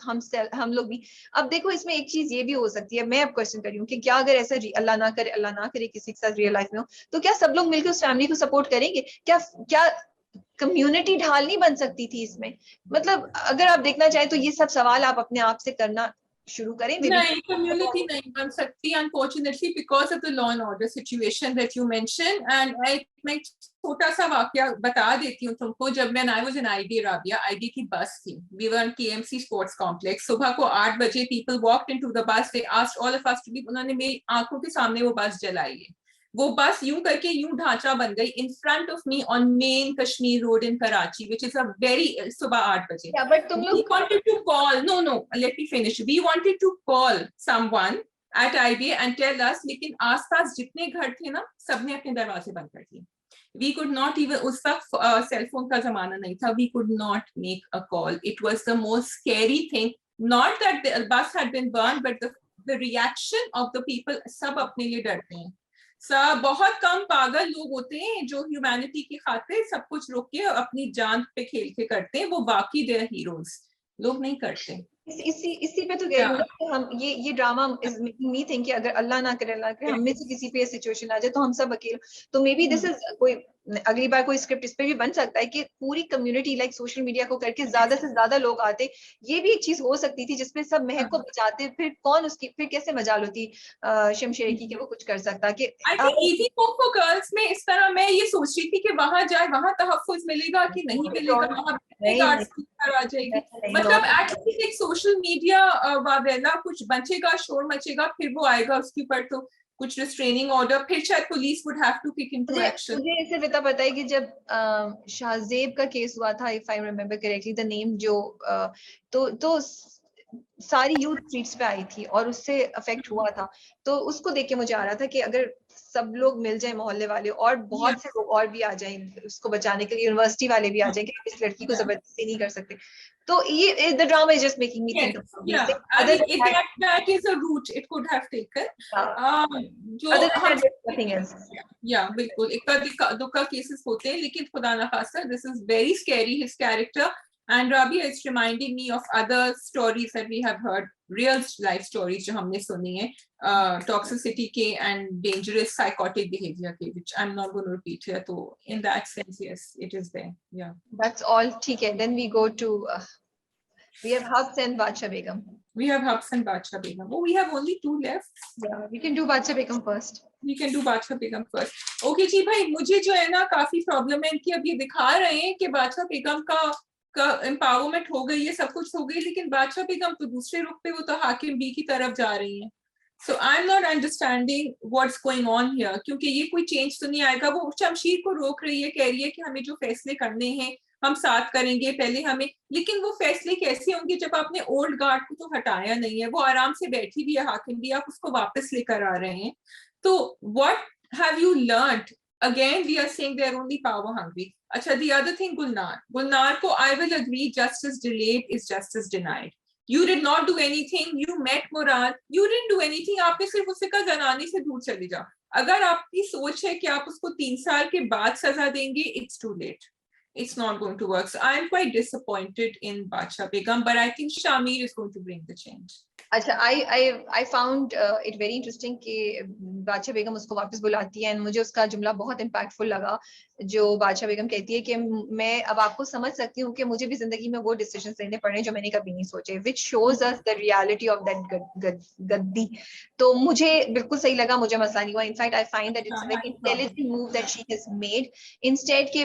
हम लोग भी। अब देखो, इसमें एक चीज ये भी हो सकती है, मैं अब क्वेश्चन कर रही हूँ कि क्या अगर ऐसा अल्लाह ना करे किसी के साथ रियल लाइफ में हो, तो क्या सब लोग मिलकर उस फैमिली को सपोर्ट करेंगे? क्या कम्युनिटी ढाल नहीं बन सकती थी इसमें? मतलब अगर आप देखना चाहें तो ये सब सवाल आप अपने आप से करना शुरू करें। नहीं, कम्युनिटी नहीं बन सकती unfortunately because of the law and order situation that you mention. And मैं छोटा सा वाकया बता देती हूँ तुमको। जब मैं I was in ID Arabia, ID की बस थी, we were in KMC sports complex, सुबह को 8 बजे people walked into the bus, they asked all of us to leave. उन्होंने मेरी आंखों के सामने वो बस जलाई है। वो बस यूं करके यूं ढांचा बन गई in front of me on main Kashmir road in Karachi, which is a very सुबह 8 बजे। बट तुम We लोग wanted to call, no, let me finish. We wanted to call someone at IBA and tell us, लेकिन आसपास जितने घर थे ना, सबने अपने दरवाजे बंद कर दिए। We could not even, उस वक्त सेल फोन का जमाना नहीं था, we could not make a call. It was the most scary thing. Not that the bus had been burned, but the reaction of the people, सब अपने लिए डरते हैं। सब बहुत कम पागल लोग होते हैं जो ह्यूमैनिटी की खातिर सब कुछ रोक के अपनी जान पे खेल के करते हैं, वो बाकी दे हीरोज, लोग नहीं करते। इसी पे तो कह रही हूँ कि हम ये drama is making me think कि अगर अल्लाह ना करे हम में से किसी पे सिचुएशन आ जाए तो हम सब अकेले, तो मे बी दिस इज कोई अगली बार कोई स्क्रिप्ट इस पे भी बन सकता है कि पूरी कम्युनिटी लाइक सोशल मीडिया को करके ज्यादा से ज्यादा लोग आते। ये भी एक चीज हो सकती थी जिसपे सब महक को बचाते, फिर कौन उसकी फिर कैसे मजाल होती शमशेर की कि वो कुछ कर सकता। कि I think easy for girls में इस तरह मैं ये सोच रही थी कि वहां जाए, वहां तहफ्फुज मिलेगा कि नहीं मिलेगा, वहां आ जाएगी। मतलब एटलीस्ट एक सोशल मीडिया वावेला कुछ बचेगा, शोर मचेगा, फिर वो आएगा उसके ऊपर तो कुछ रिस्ट्रेनिंग ऑर्डर, फिर शायद police would have to kick into action. मुझे सिर्फ इतना पता है कि जब शाहजेब का केस हुआ था, if I remember correctly the name, जो तो सारी यूथ स्ट्रीट्स पे आई थी और उससे अफेक्ट हुआ था। तो उसको देख के मुझे आ रहा था कि अगर सब लोग मिल जाए, मोहल्ले वाले और बहुत से लोग और भी आ जाएं उसको बचाने के लिए, यूनिवर्सिटी वाले भी आ जाएं कि आप इस लड़की को जबरदस्ती नहीं कर सकते। तो ये the drama is just making me think that is a route it could have taken. जो बिल्कुल इक्का दुक्का केसेस होते हैं, लेकिन खुदा ना खास्ता this is very scary, his character. And Rabia, it's reminding me of other stories that we have heard, real life stories जो हमने सुनी है, toxicity के and dangerous psychotic behavior के, which I'm not going to repeat here. So in that sense, yes, it is there. Yeah. That's all. ठीक है. Then we go to we have Hafs and Bacha Begum. We have Hafs and Bacha Begum. Oh, we have only 2 left. Yeah, we can do Bacha Begum first. We can do Bacha Begum first. Okay जी भाई, मुझे जो है ना काफी प्रॉब्लम है कि अब ये दिखा रहे हैं कि बादशाह बेगम का एम्पावरमेंट हो गई है, सब कुछ हो गई, लेकिन बादशाह बेगम तो दूसरे रुख पे, वो तो हाकिम बी की तरफ जा रही हैं। So I am not understanding what's going on here, क्योंकि ये कोई चेंज तो नहीं आएगा। वो शमशीर को रोक रही है, कह रही है कि हमें जो फैसले करने हैं हम साथ करेंगे, पहले हमें, लेकिन वो फैसले कैसे होंगे जब आपने ओल्ड गार्ड को तो हटाया नहीं है, वो आराम से बैठी भी है हाकिम भी, आप उसको वापस लेकर आ रहे हैं। तो what have you learned? Again, we are saying they're only power hungry. Acha, the other thing, Gulnar ko I will agree, justice delayed is justice denied. You did not do anything. You met Murad. You didn't do anything. आपने सिर्फ उसे कहा जनानी से दूर चली जाओ। अगर आपकी सोच है कि आप उसको 3 साल के बाद सजा देंगे, it's too late. It's not going to work. So I am quite disappointed in Bacha Begum, but I think Shamir is going to bring the change. अच्छा, I found it very interesting कि बादशाह बेगम उसको वापस बुलाती है, एंड मुझे उसका जुमला बहुत इम्पैक्टफुल लगा, जो बादशाह बेगम कहती है कि मैं अब आपको समझ सकती हूँ कि मुझे भी जिंदगी में वो डिसीजन लेने पड़े जो मैंने कभी नहीं सोचे, which shows us the reality of that गद्दी। तो मुझे बिल्कुल सही लगा, मुझे मसला नहीं हुआ। In fact I find that it's very intelligent move that she has made, instead के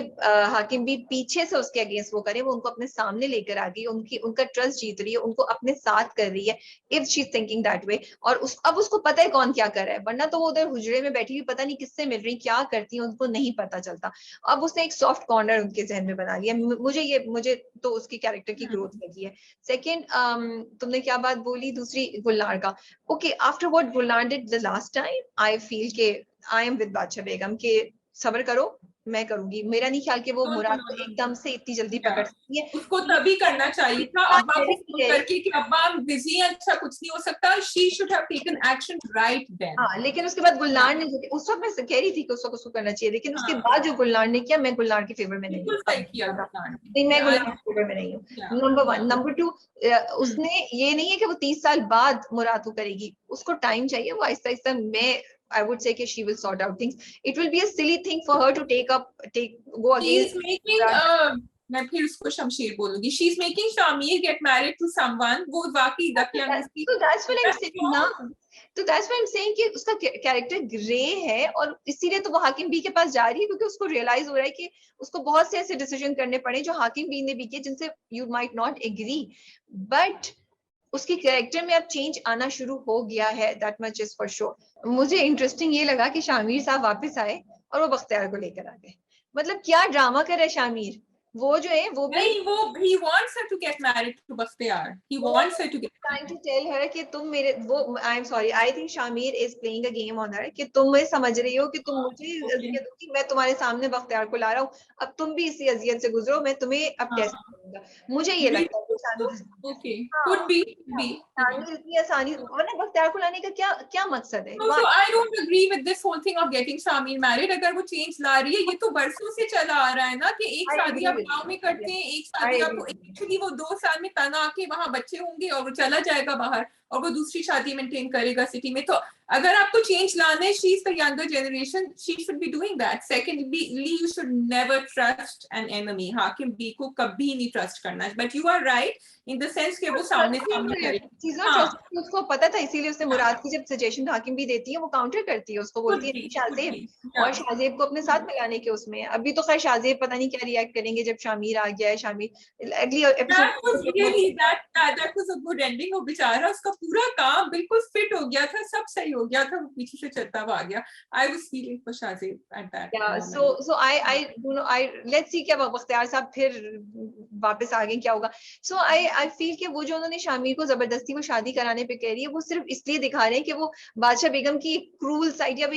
हाकिम भी पीछे से उसके अगेंस्ट वो करे, वो उनको अपने सामने लेकर आ गई, उनका ट्रस्ट जीत रही है, उनको अपने साथ कर रही है, if she is thinking that way. और अब उसको पता है कौन क्या कर रहा है, वरना तो वो उधर हुजरे में बैठी हुई पता नहीं किससे मिल रही, क्या करती है, उनको नहीं पता चलता। अब उसने एक सॉफ्ट कॉर्नर उनके जहन में बना लिया। मुझे तो उसकी कैरेक्टर की ग्रोथ लगी है। सेकेंड, तुमने क्या बात बोली दूसरी, गुलनार का। Okay, after what Gulnar did the last time, I feel के आई एम विद बादशाह बेगम के सब्र करो, मैं करूंगी। मेरा नहीं ख्याल कि वो मुराद को एकदम से इतनी जल्दी पकड़ सकती है। उसको तभी करना चाहिए था, अब्बा को फोन करके कि अब्बा हम बिजी हैं, अच्छा कुछ नहीं हो सकता, she should have taken action right then. हाँ, लेकिन उसके बाद गुलनार ने, उस वक्त मैं कह रही थी कि उस वक्त उसको करना चाहिए, लेकिन उसके बाद जो गुलनार ने किया, मैं गुलनार के फेवर में नहीं हूँ। नहीं, मैं गुलनार के फेवर में नहीं हूँ, नंबर वन। नंबर टू, उसने ये नहीं है कि वो 30 साल बाद मुराद को करेगी, उसको टाइम चाहिए, वो आहिस्ता आहिस्ता, मैं I would say कि she will sort out things. It will be a silly thing for her to go against. मैं फिर उसको शमशीर बोलूंगी, she is making Shamir get married to someone, वो वाकई दकियानुसी। So that's what I'm saying ना, तो that's why I'm saying कि उसका कैरेक्टर ग्रे है, और इसीलिए तो वो हाकिम बी के पास जा रही है, क्योंकि उसको रियलाइज हो रहा है कि उसको बहुत से ऐसे डिसीजन करने पड़े जो हाकिम बी ने भी किए, जिनसे you might not agree, but उसकी कैरेक्टर में अब चेंज आना शुरू हो गया है, that much is for sure. मुझे इंटरेस्टिंग ये लगा कि शामिर साहब वापस आए और वो बख्तियार को लेकर आ गए। मतलब क्या ड्रामा कर रहा है शामिर, वो जो है वो भी नहीं, वो he wants her to get married to Bakhtiyar, he wants her to get trying to tell her कि तुम मेरे वो, आई am sorry, I think Shamir is playing a game on her, कि तुम ये समझ रही हो कि तुम मुझे अजियत दोगी, मैं तुम्हारे सामने बख्तियार को ला रहा हूँ, अब तुम भी इसी अजियत से गुजरो, मैं तुम्हें अब टेस्ट करूंगा। मुझे ये लगता है कि Shamir, okay could be Shamir इतनी आसानी, वरना बख्तियार को लाने का क्या क्या मकसद है? So I don't agree with this whole thing of getting Shamir married। अगर वो चेंज ला रही है, ये तो बरसों से चला आ रहा है ना कि एक शादी आप गाँव में करते हैं, एक शादी आपको, एक्चुअली वो 2 साल में तना आके वहां बच्चे होंगे और वो चला जाएगा बाहर और वो दूसरी शादी मेंटेन करेगा सिटी में। तो अगर आपको चेंज लाना है, she is the younger generation, she should be doing that. Secondly, you should never trust an enemy, Hakim Bi को कभी नहीं ट्रस्ट करना है, but you are right in the sense कि वो सामने सामने करेगा। उसको पता था, इसीलिए उसने मुराद की जब सजेशन हाकिम भी देती है, वो काउंटर करती है, उसको बोलती है शाहजेब, और शाहजेब को अपने साथ मिलाने के उसमें। अभी तो खैर शाहजेब पता नहीं क्या रिएक्ट करेंगे जब शामिर आ गया है। शामिर अगली that was a good ending। वो बेचारा, उसका पूरा काम बिल्कुल फिट हो गया था, सब सही हो गया था, वो पीछे से चलता हुआ आ गया। I was feeling for Shahzeb at that moment। So I you know, let's see क्या बख्तियार साहब फिर वापस आ गए, क्या होगा। So I feel कि वो जो उन्होंने शामिर को जबरदस्ती वो शादी कराने पे कह रही है, वो सिर्फ इसलिए दिखा रहे हैं कि वो बादशाह बेगम की क्रूल साइड, या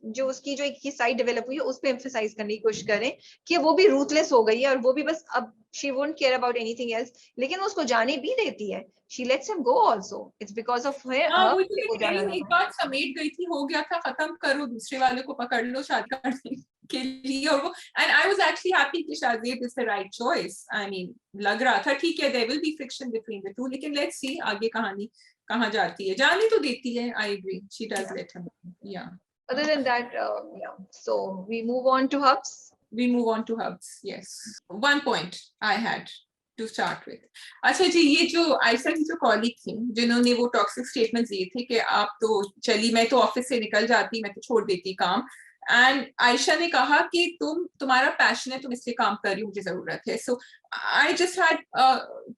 जो उसकी जो एक साइड डेवलप हुई है उस पर एम्फेसाइज करने की कोशिश करें कि वो भी रूथलेस हो गई है, और वो भी बस अब she won't care about anything else। लेकिन वो उसको जाने भी देती है, she lets him go also, it's because of her। वो एक बात समेट गई थी, हो गया था, खत्म करो, दूसरे वाले को पकड़ लो शादी करने के लिए। और वो, and I was actually happy कि Shahzeb is the right choice। I mean, लग रहा था ठीक है, there will be friction between the two, लेकिन let's see आगे कहानी कहाँ जाती है। जाने तो देती है, I agree, she does let him, yeah। Other than that, yeah, so we move on to Hubs। We move on to Hubs, yes। One point I had to start with। अच्छा जी, ये जो आयशा की जो कॉलीग थी जिन्होंने वो टॉक्सिक स्टेटमेंट्स दिए थे कि आप तो चली, मैं तो ऑफिस से निकल जाती, मैं तो छोड़ देती काम, एंड आयशा ने कहा कि तुम्हारा पैशन है, तुम इसलिए काम कर रही हो, मुझे जरूरत है। So I just had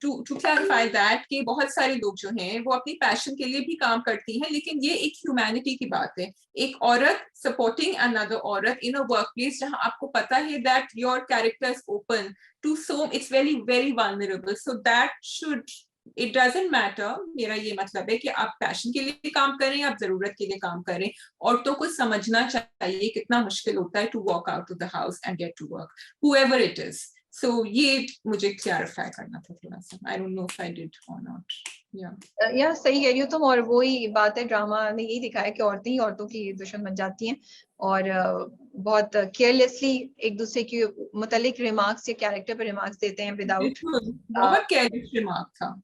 to clarify that कि बहुत सारे लोग जो हैं वो अपनी पैशन के लिए भी काम करती हैं, लेकिन ये एक ह्यूमैनिटी की बात है। एक औरत सपोर्टिंग अनदर औरत इन अ वर्क प्लेस जहां आपको पता है that your character is open to so, it's very very vulnerable, so that should, it doesn't matter. मेरा ये मतलब है कि आप पैशन के लिए काम करें, आप जरूरत के लिए काम करें। औरतों को समझना चाहिए कितना मुश्किल होता है to walk out of the house and get to work, whoever it is। So ये मुझे क्लैरिफाई करना था थोड़ा सा। I don't know if I did or not। या सही कह रही हो तुम, और वही बात है, ड्रामा ने यही दिखाया कि औरतें ही औरतों की दुश्मन बन जाती हैं, और बहुत केयरलेसली एक दूसरे की मुतालिक रिमार्क्स या कैरेक्टर पे रिमार्क्स देते हैं विदाउट। बहुत केयरलेस रिमार्क था,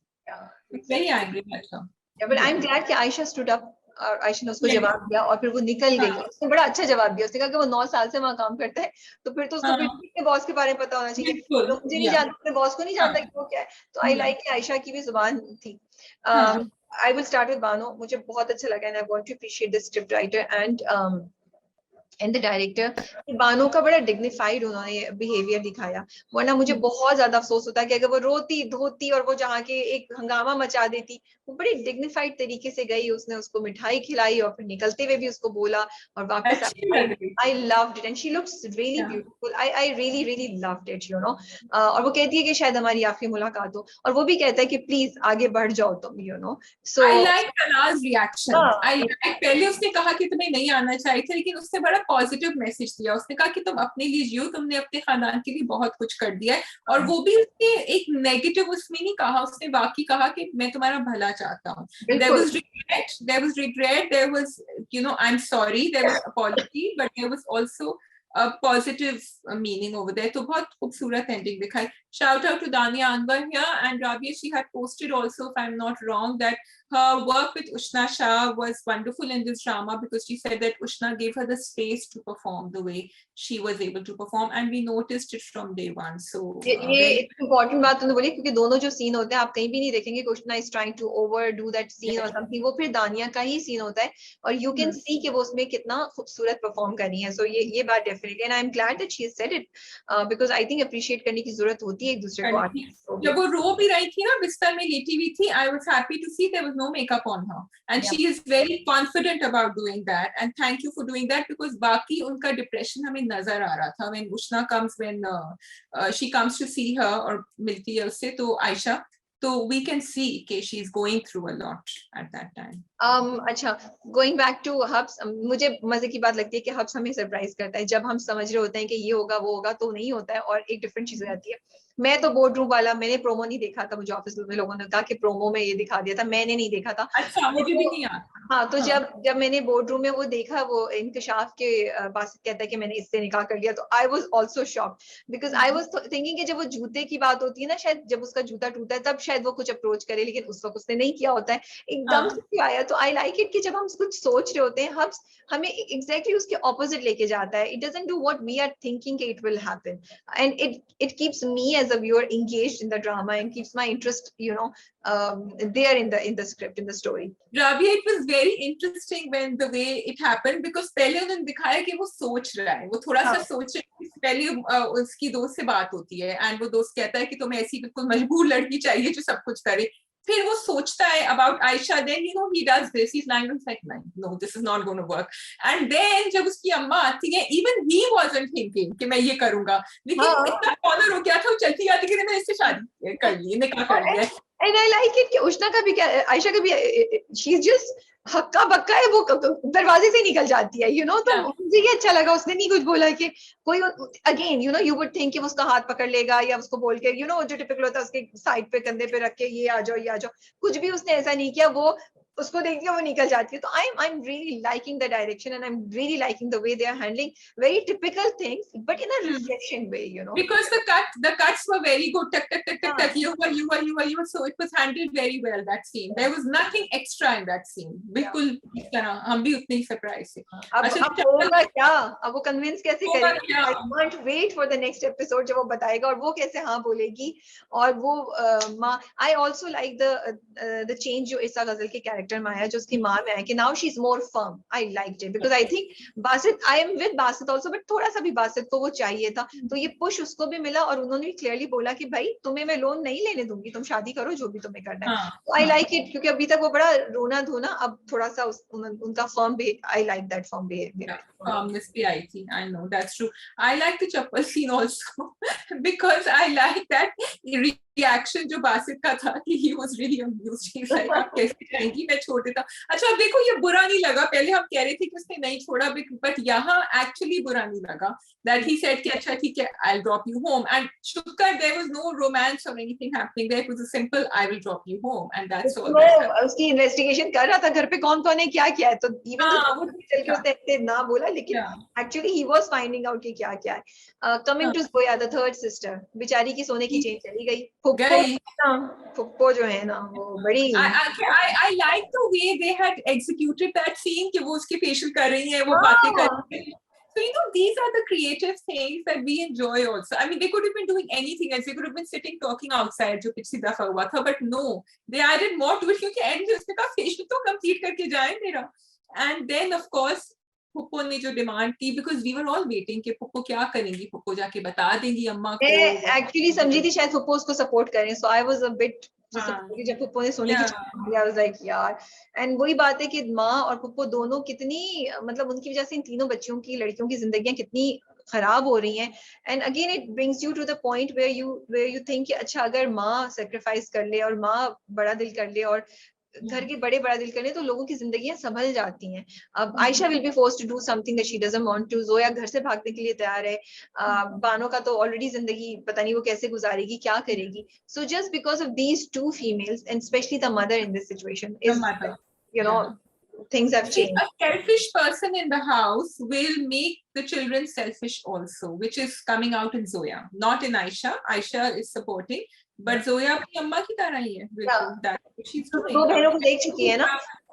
very angry था। बट आई एम ग्लैड कि आयशा स्टूड अप और आयशा ने उसको जवाब दिया और फिर वो निकल गई। उसने बड़ा अच्छा जवाब दिया, उसने कहा कि वो 9 साल से वहाँ काम करता है, तो फिर तो उसको अपने बॉस के बारे में पता होना चाहिए, तो मुझे नहीं जानता, अपने बॉस को नहीं जानता कि वो क्या है। तो आई लाइक आयशा की भी जुबान थी। I will start with Bano. मुझे बहुत अच्छा लगा and I want to appreciate the script writer and the director. Bano का बड़ा डिग्निफाइड उन्होंने बिहेवियर दिखाया, वरना मुझे बहुत ज्यादा अफसोस होता कि अगर वो रोती धोती और वो जहाँ के एक हंगामा मचा देती। वो बड़ी डिग्निफाइड तरीके से गई, उसने उसको मिठाई खिलाई और फिर निकलते हुए भी उसको बोला और वापस I loved it and she looks really beautiful. I really really loved it, you know. और वो कहती है कि शायद हमारी आखिरी मुलाकात हो, और वो भी कहता है कि प्लीज आगे बढ़ जाओ तुम, you know. So I like Tanaz reaction. I like, पहले उसने कहा कि तुम्हें नहीं आना चाहिए था, लेकिन उसने बड़ा पॉजिटिव मैसेज दिया। उसने कहा कि तुम अपने लिए जियो, तुमने अपने खानदान के लिए बहुत कुछ कर दिया है। और वो भी उसने एक नेगेटिव उसमें नहीं कहा, उसने बाकी कहा कि मैं तुम्हारा भला चाहता हूँ। There was regret, there was, you know, I'm sorry, there was apology, but there was also a positive meaning over there. तो बहुत खूबसूरत ending दिखाई. Shout out to Dania Anwar here, and Rabia, she had posted also, if I'm not wrong, that her work with Ushna Shah was wonderful in this drama, because she said that Ushna gave her the space to perform the way she was able to perform, and we noticed it from day one. So ये इम्पोर्टेंट बात तुमने बोली, क्योंकि दोनों जो सीन होते हैं आप कहीं भी नहीं देखेंगे Ushna is trying to overdo that scene और समथिंग, वो फिर दानिया का ही सीन होता है और यू कैन सी कि वो उसमें कितना खूबसूरत परफॉर्म कर रही है। सो ये बात definitely, and I am glad that she has said it, because I think appreciate करने की जरूरत होती है एक दूसरे को। जब वो रो भी रही थी ना, बिस्तर में लेटी हुई थी, I was happy to see there was no makeup on her, and she is very confident about doing that, and thank you for doing that, because बाकी उनका डिप्रेशन हमें नजर आ रहा था when Ushna comes, when she comes to see her और मिलती है उससे, तो आयशा, तो we can see कि she is going through a lot at that time. अच्छा, गोइंग बैक टू हब्स, मुझे मजे की बात लगती है कि हब्स हमें सरप्राइज करता है। जब हम समझ रहे होते हैं कि ये होगा वो होगा, तो नहीं होता है और एक डिफरेंट चीज हो जाती है। मैं तो बोर्ड रूम वाला, मैंने प्रोमो नहीं देखा था, मुझे ऑफिस में लोगों ने कहा कि प्रोमो में ये दिखा दिया था, मैंने नहीं देखा था। अच्छा, मुझे भी नहीं आता। हाँ, तो जब मैंने बोर्ड रूम में वो देखा, वो इंकशाफ के पास कहता है कि मैंने इससे निकाह कर लिया, तो I was also shocked, because I was thinking कि जब वो जूते की बात होती है ना, शायद जब उसका जूता टूटा है तब शायद वो कुछ अप्रोच करे, लेकिन उस वक्त उसने नहीं किया होता है, एकदम से आया। तो आई लाइक इट कि जब हम कुछ सोच रहे होते हैं, हमें एग्जैक्टली उसके ऑपोजिट लेके जाता है। It doesn't do what we are thinking कि it will happen, and it keeps me as a viewer engaged in the drama and keeps my interest, you know, there in the script, in the story. Rabia, it was very interesting when the way it happened, because पहले उन्होंने दिखाया कि वो सोच रहा है, वो थोड़ा सा सोच रहा है। पहले उसकी दोस्त से बात होती है एंड वो दोस्त कहता है कि तुम्हें ऐसी बिल्कुल मजबूर लड़की चाहिए जो सब कुछ करे। फिर वो सोचता है about Aisha, then you know he does this, he's like no, this is not going to work, and then जब उसकी अम्मा आती है, even he wasn't thinking कि मैं ये करूंगा, लेकिन इतना कॉर्नर हो गया था, वो चलती आती कि मैंने इससे शादी कर ली, निकाह कर लिया। And I like it कि उष्णा का भी क्या, आयशा का भी, she's just हक्का बक्का है, वो दरवाजे से निकल जाती है, you know। तो मुझे ये अच्छा लगा, उसने नहीं कुछ बोला कि कोई, again you know, you would think कि वो उसका हाथ पकड़ लेगा या उसको बोल के, यू नो, जो टिपिकल होता है उसके साइड पे कंधे पे रख के ये आ जाओ ये आ जाओ, कुछ भी उसने ऐसा नहीं किया। वो उसको देखती है, वो निकल जाती है। तो I'm really liking the direction and I'm really liking the way they are handling very typical things, but in a refreshing way, you know. Because the cuts were very good. Tuck, tuck, tuck, tuck, tuck. You were. So it was handled very well, that scene. There was nothing extra in that scene. बिल्कुल इस तरह हम भी उतने ही surprise थे। अब होगा क्या? अब वो convince कैसे करेगा? I can't wait for the next episode जब वो बताएगा और वो कैसे हाँ बोलेगी। और वो I also like the change जो ईसा गजल के character में आया, जो उसकी माँ में आया, कि now she's more firm. I liked it because I think Basit, I am with Basit also, but थोड़ा सा भी बासित को वो चाहिए था, तो ये पुश उसको भी मिला और उन्होंने भी क्लियरली बोला कि भाई तुम्हें मैं लोन नहीं लेने दूंगी, तुम शादी करो जो भी तुम्हें करना है। तो आई लाइक इट, क्योंकि अभी तक वो बड़ा रोना धोना, अब थोड़ा सा उनका firm, I like that firm behaviour. Firmness भी आई थी, I know, that's true. I like the chappal scene also because I like that reaction जो बासित का था कि he was really amused. He's like, आप कैसे जाएंगी, मैं छोड़ देता। अच्छा, अब देखो ये बुरा नहीं लगा, पहले हम कह रहे थे कि उसने नहीं छोड़ा, but यहाँ actually बुरा नहीं लगा that he said कि अच्छा ठीक है, I'll drop you home, and Shukar, there was no romance or anything happening there. It was a simple I will drop you home, and that's all. उसकी इन्वेस्टिगेशन कर रहा था घर पे कौन कौन है क्या क्या है, तो इवन तो चल के उसने ना बोला, लेकिन actually he was finding out कि क्या क्या है। Coming to Zoya, the third sister, बेचारी की सोने की चेन चली गई। फुप्पो जो है ना, वो बड़ी, I like the way they had executed that scene कि वो उसके facial कर रही है, वो बातें कर रही है. So these are the creative things that we enjoy also. I mean, they could have been doing anything else. They could have been sitting talking outside, जो पिछली दफा हुआ था, but no, they added more to it क्योंकि end में उसने कहा facial तो complete करके जाए मेरा. And then of course पुप्पो ने जो डिमांड की, because we were all waiting कि पुप्पो क्या करेंगी, पुप्पो जाके बता देंगी अम्मा को. एक्चुअली समझी थी शायद पुप्पो उसको सपोर्ट करें, so I was a bit disappointed जब पुप्पो ने सोने की आई वाज लाइक यार. एंड वही बात है कि माँ और पुप्पो दोनों कितनी, मतलब उनकी वजह से इन तीनों बच्चियों की, लड़कियों की जिंदगियां कितनी खराब हो रही हैं. And again it brings you to the point where you think कि अच्छा अगर माँ सेक्रीफाइस कर ले और माँ बड़ा दिल कर ले और घर के बड़े बड़ा दिल करने, तो लोगों की जिंदगियां संभल जाती हैं. अब Ayesha will be forced to do something that she doesn't want to. Zoya घर से भागने के लिए तैयार है. बानो का तो ऑलरेडी जिंदगी पता नहीं वो कैसे गुजारेगी, क्या करेगी. So just because of these two females and specially the mother in this situation is, you know, things have changed. A selfish person in the house will make the children selfish also, which is coming out in Zoya, not in Aisha. Aisha is supporting, but Zoya अपनी अम्मा की तरह ही है, बिल्कुल. That's what she's doing. दो बहनों को देख चुकी है ना.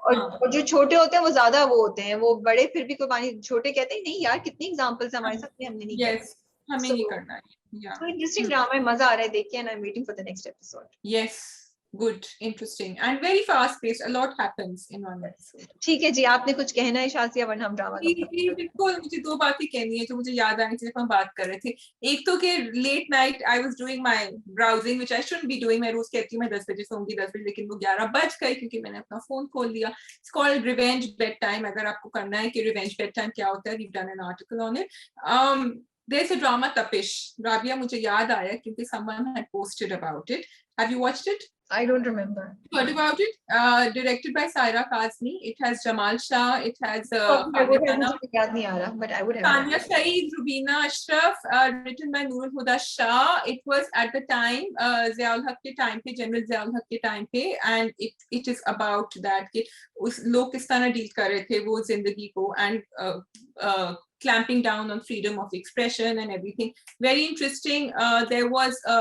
और जो छोटे होते हैं वो ज्यादा वो होते हैं, वो बड़े फिर भी कुर्बानी, छोटे कहते हैं नहीं यार कितनी एग्जांपल्स हमारे साथ में, हमने नहीं किया. Yes, हमें नहीं करना है. Yeah. So interesting drama, मजा आ रहा है देख के, and I'm waiting for the next episode. Yes. Good, interesting, and very fast paced. A lot happens in one episode. ठीक है जी, आपने कुछ कहना है शाज़िया, वरना हम ड्रामा जी बिल्कुल. मुझे दो बातें कहनी है जो मुझे याद आनी थी जब हम बात कर रहे थे. एक तो कि late night I was doing my browsing which I shouldn't be doing. मैं रोज कहती हूँ मैं 10 बजे सोऊंगी 10 बजे, लेकिन वो 11 बज गए क्योंकि मैंने अपना फोन खोल लिया. It's called revenge bed time. अगर आपको करना है कि रिवेंज बेड टाइम क्या होता है, we done an article on it. There's a drama Tapish. Rabia, मुझे याद आया क्योंकि someone had posted about it. Have you watched it? I don't remember. Heard about it? Directed by Saira Kazmi. It has Jamal Shah. It has याद नहीं आ रहा, but I would have. Tanya Saeed, Rubina Ashraf. Written by Noor Huda Shah. It was at the time Ziaul Haq के time पे, General Ziaul Haq के time पे, and it is about that कि उस लोग किस तरह डील कर रहे थे वो जिंदगी को, and clamping down on freedom of expression and everything. Very interesting. There was a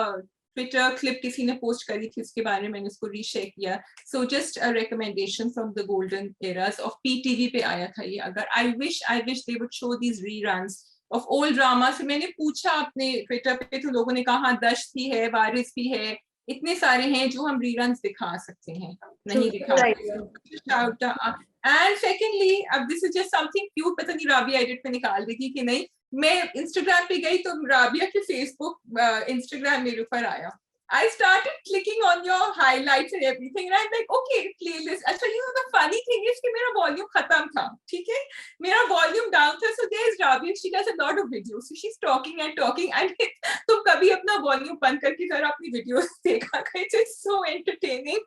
Twitter clip किसी ने post करी थी उसके बारे में, मैंने उसको reshare किया. So just a recommendation from the golden eras of PTV पे आया था ये. अगर I wish they would show these reruns of old dramas. मैंने पूछा अपने Twitter पे तो लोगों ने कहा हाँ दश भी है, वारिस भी है, इतने सारे हैं जो हम reruns दिखा सकते हैं. नहीं दिखा सकते. And secondly, अब this is just something cute, पता नहीं राबिया edit पे निकाल देगी कि नहीं. मैं Instagram पे गई तो राबिया के Facebook Instagram मेरे ऊपर आया. I started clicking on your highlights and everything, and I'm like, okay, playlist. अच्छा, you know the funny thing is कि मेरा volume खत्म था, ठीक है? मेरा volume down था, so there's Rabia. She does a lot of videos, so she's talking and talking, and तुम कभी अपना volume बंद करके जरा अपनी videos देखा करें. It's so entertaining.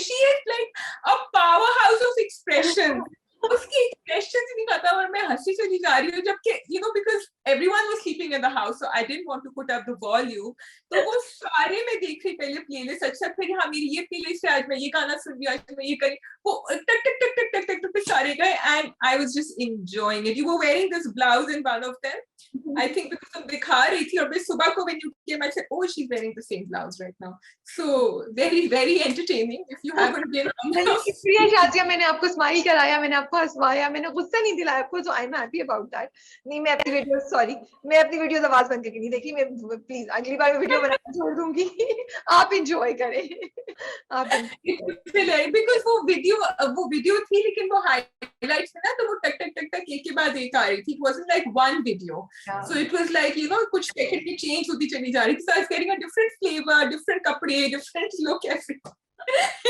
She is like a powerhouse of expression. उसकी expressions नहीं पता और मैं हंसी चली जा रही हूँ, जबकि you know because everyone was sleeping in the house, so I didn't want to put up the volume. तो वो सारे मैं देख रही पहले playlist. अच्छा फिर हाँ मेरी ये playlist है, आज मैं ये गाना सुन रही हूँ, आज मैं ये करी, वो टक टक टक टक टक टक सारे गए, and I was just enjoying it. You were wearing this blouse in one of them. I think because तुम दिखा रही थी और मैं सुबह को when you came I said, oh she's wearing the same blouse right now. So very very entertaining. If you haven't been शुक्रिया शाज़िया, मैंने आपको स्माइल कराया, मैंने आपको हंसवाया, मैंने गुस्सा नहीं दिलाया आपको, so I'm happy about that. नहीं मैं अपनी वीडियोस मैं अपनी वीडियोस आवाज बंद करके नहीं देख रही. मैं प्लीज अगली बार मैं वीडियो बनाना छोड़ दूंगी. आप एंजॉय करें. बिकॉज वो वीडियो थी लेकिन वो हाइलाइट्स में ना तो वो टक टक टक टक एक के बाद एक आ रही थी. It wasn't like one video, so it was like you know कुछ सेकंड की चेंज होती चली जा रही थी. So I was getting a different flavour, different कपड़े, different look, everything.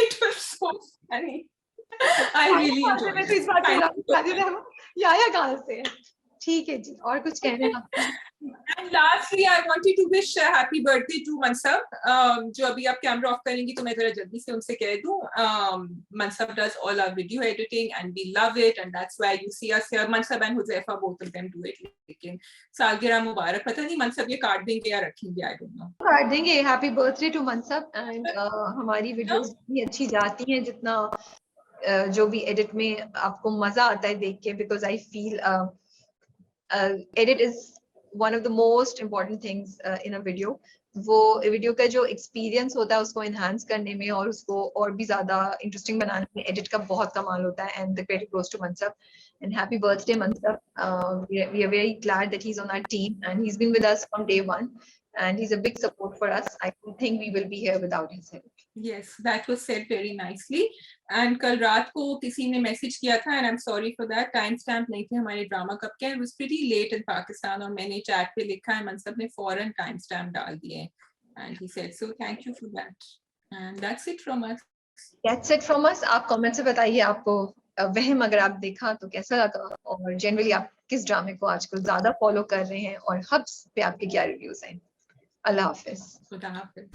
It was so funny. I really enjoyed it. इस बात या कहाँ से. ठीक है जी, और कुछ कहने का. And lastly, I wanted to wish a happy birthday to Mansab. जो अभी आप कैमरा ऑफ करेंगी तो मैं जरा जल्दी से उनसे कह दूं. Mansab does all our video editing and we love it, and that's why you see us here. Mansab and Huzaifa, both of them do it. लेकिन सालगिरह मुबारक. पता नहीं Mansab ये काट देंगे या रखेंगे, I don't know. काट देंगे. Happy birthday to Mansab. And हमारी वीडियोस इतनी अच्छी जाती हैं जितना जो भी एडिट में आपको मजा आता है देख के, because I feel edit is one of the most important things in a video. वो वीडियो का जो एक्सपीरियंस होता है उसको एनहांस करने में और उसको और भी ज्यादा इंटरेस्टिंग बनाने में एडिट का बहुत कमाल होता है. And the credit goes to Mansab. And happy birthday, Mansab. We are very glad that he's on our team and he's been with us from day one. And he's a big support for us. I don't think we will be here without his help. Yes, that was said very nicely. And कल रात को किसी ने मैसेज किया था and I'm sorry for that. Time stamp नहीं थे हमारे ड्रामा कब के. It was pretty late in Pakistan और मैंने चैट पे लिखा है, मनसब ने फौरन टाइम स्टैम्प डाल दिए. And he said so. Thank you for that. And that's it from us. That's it from us. आप कमेंट से बताइए आपको वहम अगर आप देखा तो कैसा लगा और जनरली आप किस ड्रामे को आजकल ज्यादा फॉलो कर रहे हैं और हब्स पे आपके क्या रिव्यूज हैं. अल्लाह हाफिज. खुदा हाफिज.